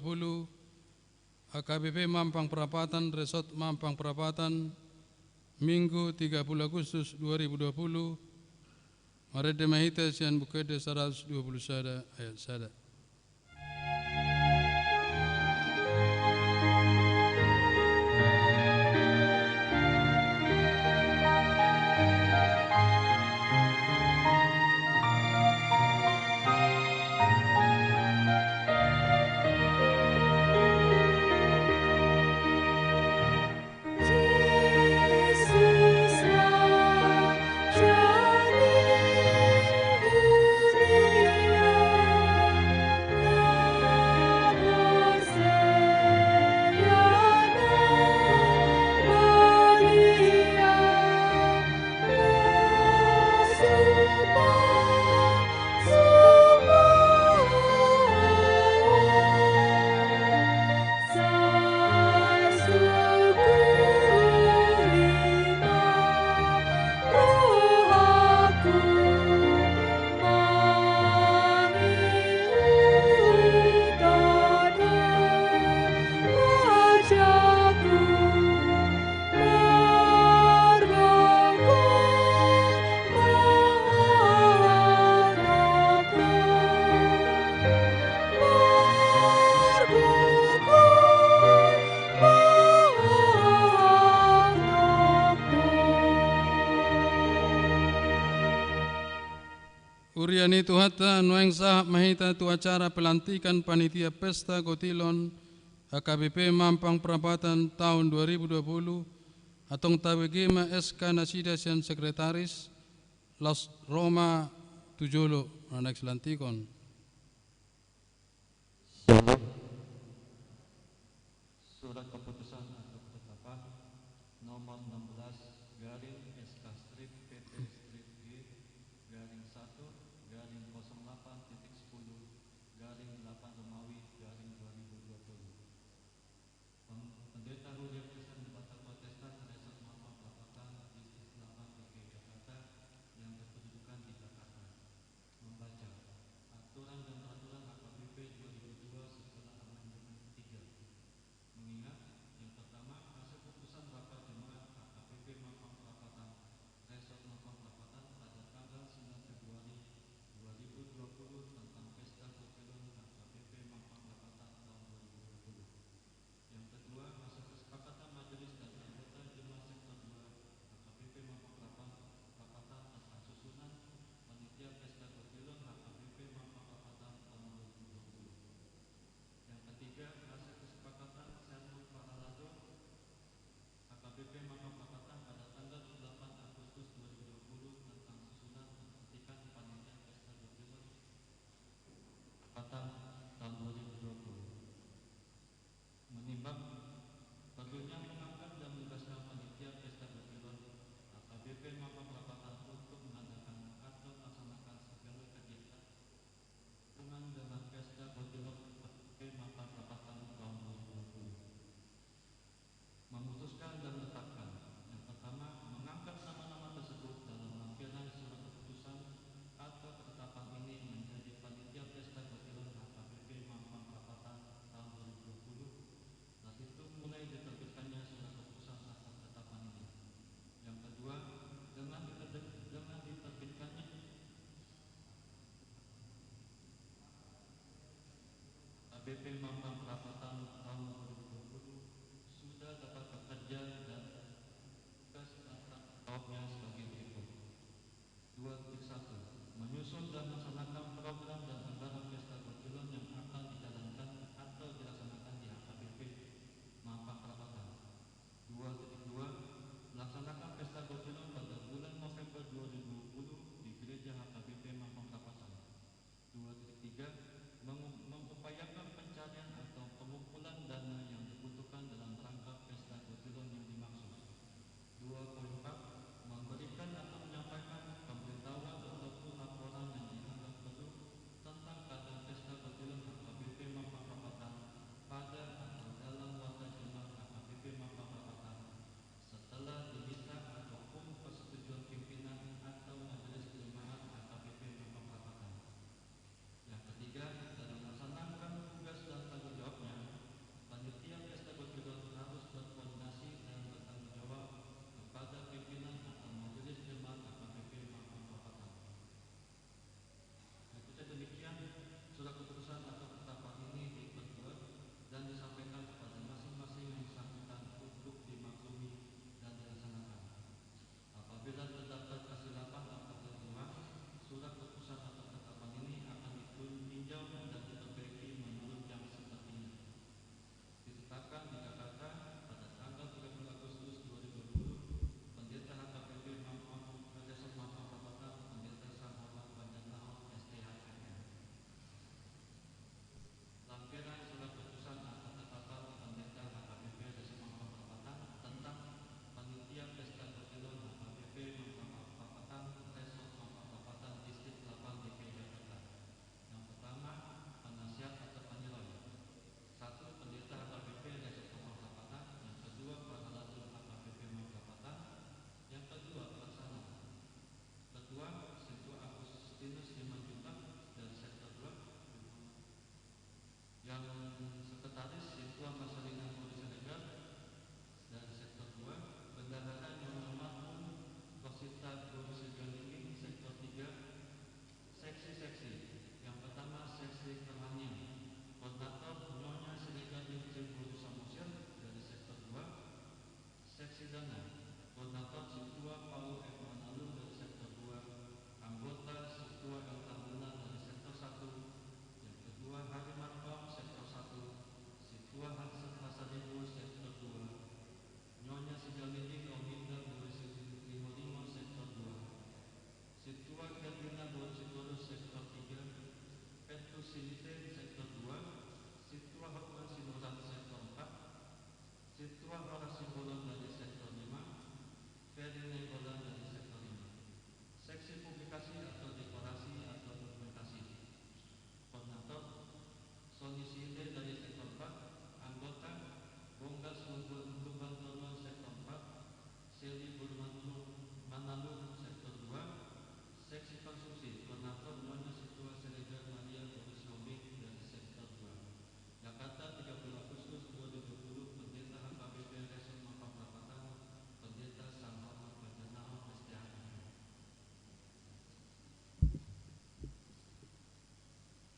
AKBP Mampang Perapatan Resort Mampang Perapatan Minggu 30 Agustus 2020. Mari mahita sian bukede 120 sada ayat sada. Dan itu hatta nueng sah mahita tu acara pelantikan panitia pesta Gotilon AKBP Mampang Perapatan tahun 2020 atong tawegema SK Nasida Sian Sekretaris Las Roma Tujolo anak selantikon. Surat keputusan atau ketetapan nomor 16 garing SK strip PT strip G garing 1 garing 08.10 garing 8 Romawi garing 2020. Pendeta Rudi Kristen Batak Protestan Resort Mampang Perapatan Distrik 8 DKI Jakarta yang berkedudukan di Jakarta membaca aturan dan peraturan AKBP 2002 setelah amandemen 3. Mengingat yang pertama, hasil keputusan rapat jemaat AKBP Mampang Perapatan Resort Mampang Perapatan pada tanggal 9 Februari 2020 tentang pesta Gotilon AKBP Mampang Perapatan tahun 2020. Yang kedua, hasil kesepakatan majelis dan anggota jemaat sektor 2 AKBP Mampang Perapatan tentang susunan panitia pesta Gotilon AKBP Mampang Perapatan tahun 2020. Yang ketiga, hasil kesepakatan Sermon Paralado AKBP Mampang Perapatan pada tanggal 8 Agustus 2020 tentang susunan pelantikan panitia pesta Gotilon Perapatan tahun 2020. Menimbang perlunya mengangkat dan menugaskan panitia pesta Gotilon AKBP Mampang Perapatan untuk mengadakan atau melaksanakan segala kegiatan dengan pesta Gotilon AKBP Mampang Perapatan tahun 2020. Memutuskan dan menetapkan yang pertama, mengangkat nama-nama tersebut dalam lampiran surat keputusan atau ketetapan ini menjadi panitia pesta Gotilon AKBP Mampang Perapatan tahun 2020. Terhitung mulai diterbitkannya surat keputusan atau ketetapan ini. Yang kedua, dengan diterbitkannya AKBP Mampang Perapatan tahun 2020 sudah dapat bekerja dan tugas dan tanggung jawabnya sebagai berikut. 2.1. Menyusun dan melaksanakan program dan anggaran pesta Gotilon yang akan dijalankan atau dilaksanakan di AKBP Mampang Perapatan. 2.2. Melaksanakan pesta Gotilon pada bulan November 2020 di Gereja AKBP Mampang Perapatan. 2.3. Mengupayakan pencarian atau pengumpulan dana yang dibutuhkan dalam rangka pesta Gotilon yang dimaksud. 2.4. Memberikan atau menyampaikan pemberitahuan ataupun laporan yang dianggap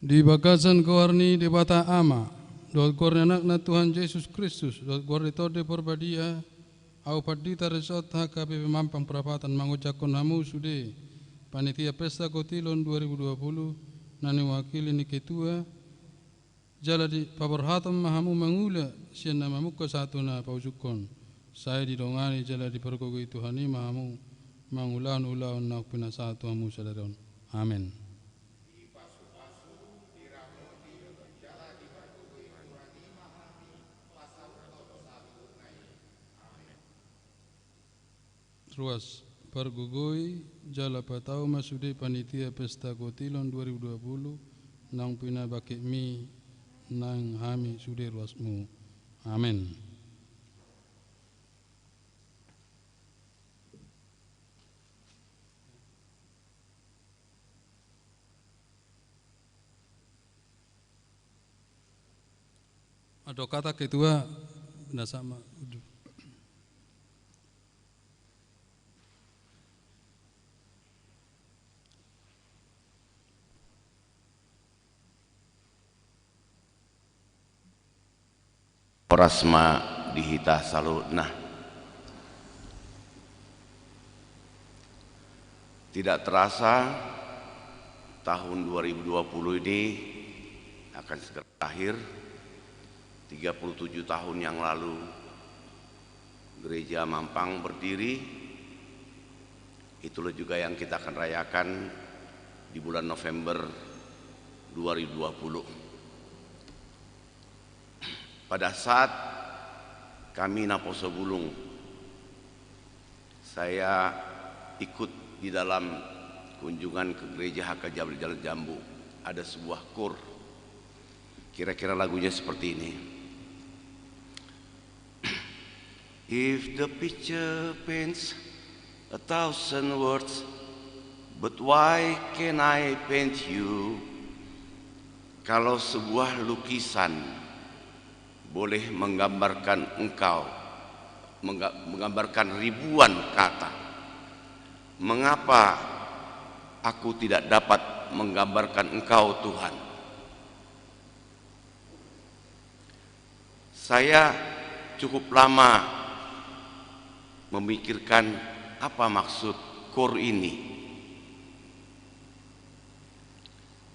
Di bagasan kawarni di bata ama, doa korni anak na Tuhan Yesus Kristus, doa korni tode porbadia, au padita resot haka mampang perapatan mangucapkan hamu sude, panitia pesta kotilon 2020, nani wakili ni ketua, jala di paberhatam mahamu mangula, sian nama muka satu na pausukon, saya didongani jala di perkogi Tuhani mahamu, mangulan-ulan nak pina satu hamu sadaron. Amin. Ruas pergugoi jala patau masude panitia pesta kotilon 2020 nang pina bakik mi nang hami sude ruasmu. Amin. Ada kata ketua benda sama. Orasma dihita salutna. Tidak terasa tahun 2020 ini akan segera berakhir. 37 tahun yang lalu Gereja Mampang berdiri. Itulah juga yang kita akan rayakan di bulan November 2020. Pada saat kami Naposo Bulung, saya ikut di dalam kunjungan ke gereja HK Jalan Jambu. Ada sebuah kur, kira-kira lagunya seperti ini. If the picture paints 1,000 words, but why can I paint you? Kalau sebuah lukisan boleh menggambarkan engkau, menggambarkan ribuan kata, mengapa aku tidak dapat menggambarkan engkau Tuhan? Saya cukup lama memikirkan apa maksud kur ini.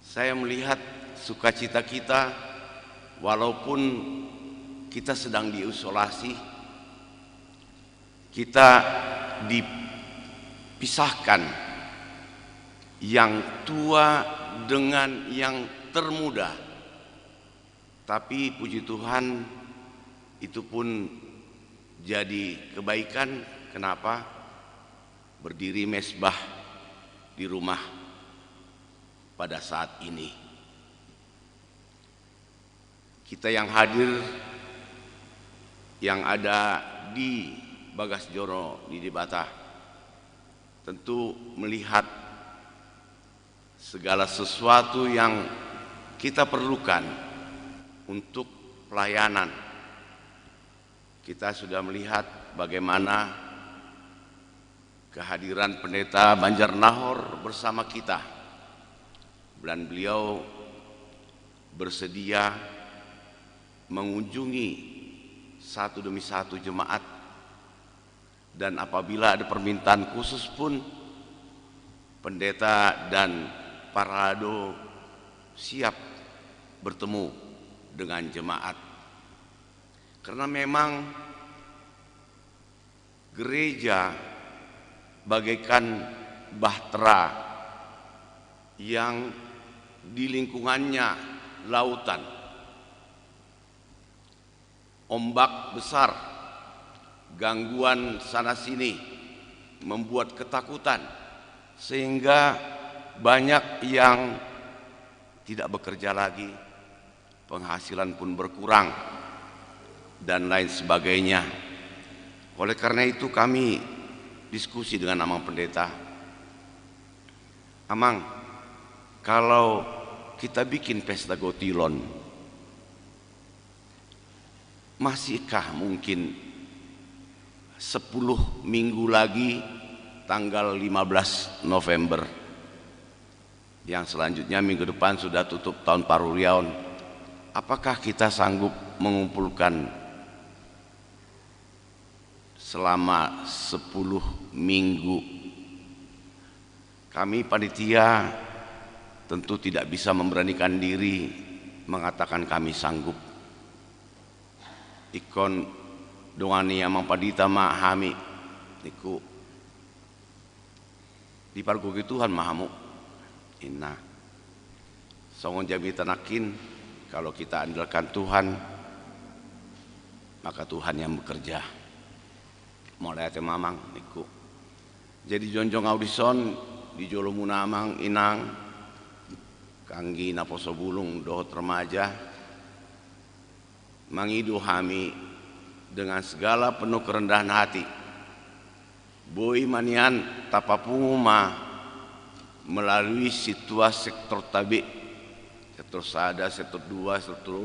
Saya melihat sukacita kita walaupun kita sedang diisolasi, kita dipisahkan yang tua dengan yang termuda. Tapi puji Tuhan itu pun jadi kebaikan. Kenapa? Berdiri mesbah di rumah pada saat ini. Kita yang hadir, yang ada di Bagasjoro di Debata, tentu melihat segala sesuatu yang kita perlukan untuk pelayanan. Kita sudah melihat bagaimana kehadiran Pendeta Banjarnahor bersama kita, dan beliau bersedia mengunjungi satu demi satu jemaat, dan apabila ada permintaan khusus pun pendeta dan para rado siap bertemu dengan jemaat. Karena memang gereja bagaikan bahtera yang di lingkungannya lautan. Ombak besar, gangguan sana sini membuat ketakutan, sehingga banyak yang tidak bekerja lagi, penghasilan pun berkurang dan lain sebagainya. Oleh karena itu kami diskusi dengan Amang Pendeta. Amang, kalau kita bikin pesta gotilon, masihkah mungkin 10 minggu lagi tanggal 15 November Yang selanjutnya minggu depan sudah tutup tahun Paru Riau. Apakah kita sanggup mengumpulkan selama 10 minggu? Kami panitia tentu tidak bisa memberanikan diri mengatakan kami sanggup. Ikon dongani amang padita mahami niku di pargogi Tuhan mahamu inna songon jami tanakin. Kalau kita andalkan Tuhan, maka Tuhan yang bekerja. Mulai ate mamang niku. Jadi jonjong audison di Jolomuna amang inang kanggi naposo bulung dohot remaja mangidu hami dengan segala penuh kerendahan hati. Boi manian tapapunguma melalui situasi sektor tabi, sektor sada, sektor 2, sektor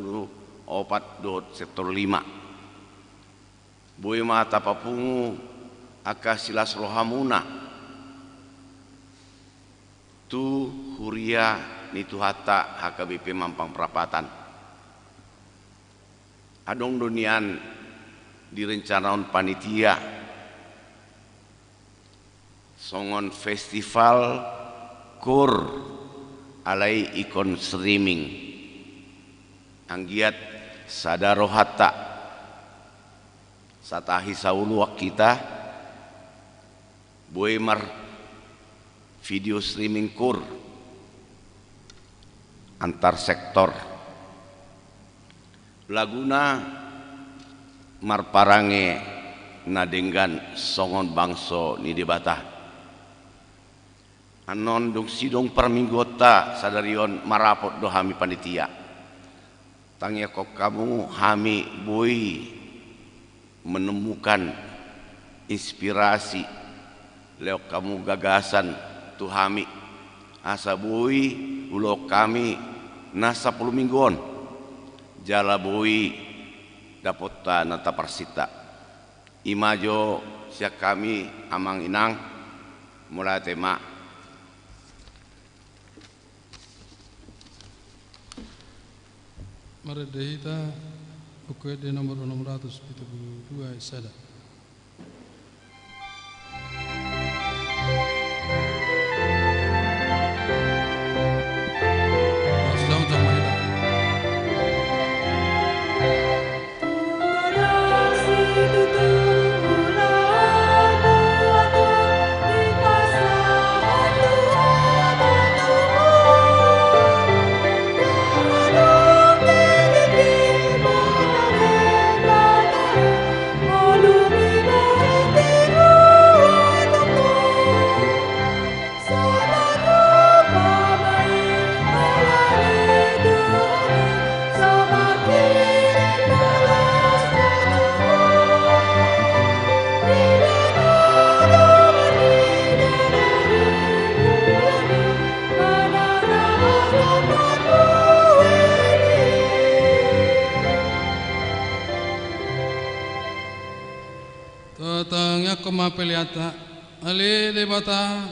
4, dot, sektor 5. Boi ma tapapungu akasilas rohamuna tu huria nitu hata HKBP Mampang Perapatan. Adong dunian direncanaon panitia songon festival kur alai ikon streaming anggiat sadarohata satahi sauluak kita boemar video streaming kur antar sektor laguna marparange nadenggan songon bangso ni debata anon dong sidong perminggota sadarion marapot do hami panitia tangya kok kamu hami boy menemukan inspirasi lewat kamu gagasan tu hami asa boy ulo kami nasa 10 mingguan jala boy dapota nata persita imajo siak kami amang inang mulai tema Maredehita UKD nomor 672 Sada. Peliata ale debata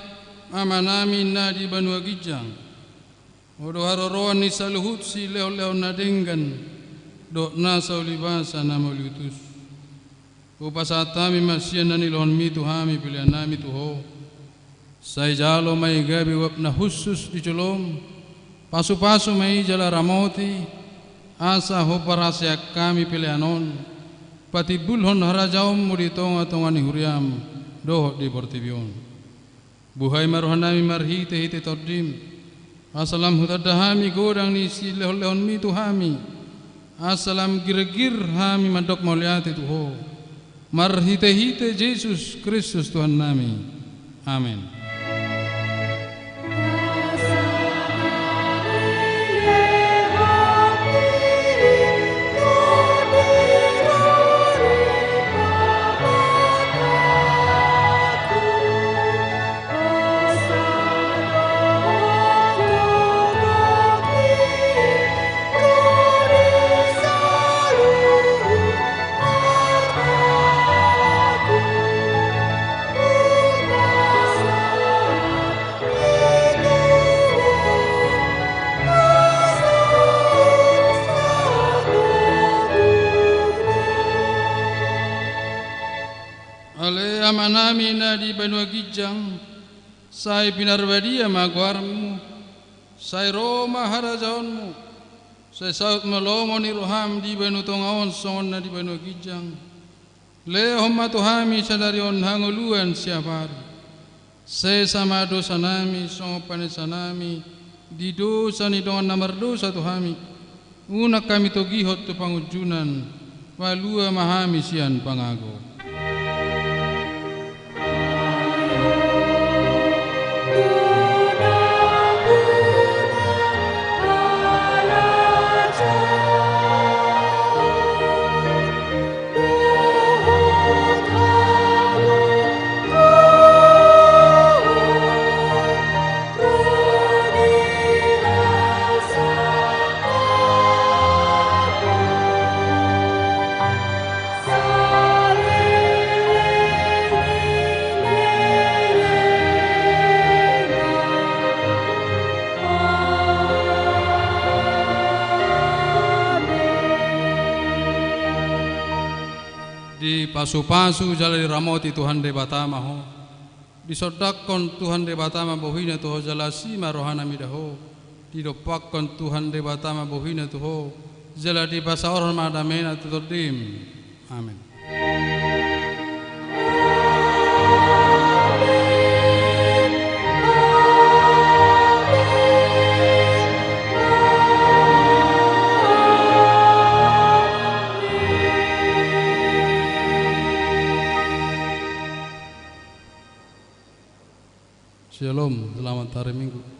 amanami na di Banua Gijang odo haroroan ni saluhut si leo nadenggan do na saulibasa na mauliutus upasatami masyan na nilon mitu hami pilihanami tuho say jalo may gabi wap na husus di culom pasu-pasu may jala ramoti asa ho parasyak kami pilihanon pati bulhon harajaum muditong atongani huriam doh di portibion buhay maruhanami marhite hite tordim asalam hutadahami godang ni silehon mi tuhami asalam girgir hami mandok mauliati tuho marhite hite Yesus Kristus Tuhan nami amin. amanami na di Banua Gijang, sai pinarbadia magwarmu, sai Roma harajaonmu, sai saut melomo ni roham di Banu Tongaon son na di Banua Gijang. Le homma tuhami sadarion hanguluan siapari. Se sama dosa nami so panesa nami di dosa ni dongan namar dosa tuhami. Una kami togihot tu pangujunan walua mahami sian pangago. Pasu-pasu jalari ramoti Tuhan de Batama ho disodakon Tuhan de Batama bohina tuho jalasi marohana midaho didopakon Tuhan de Batama bohina tuho jaladi basa orang madamena tutodim. Amin. Shalom, selamat hari Minggu.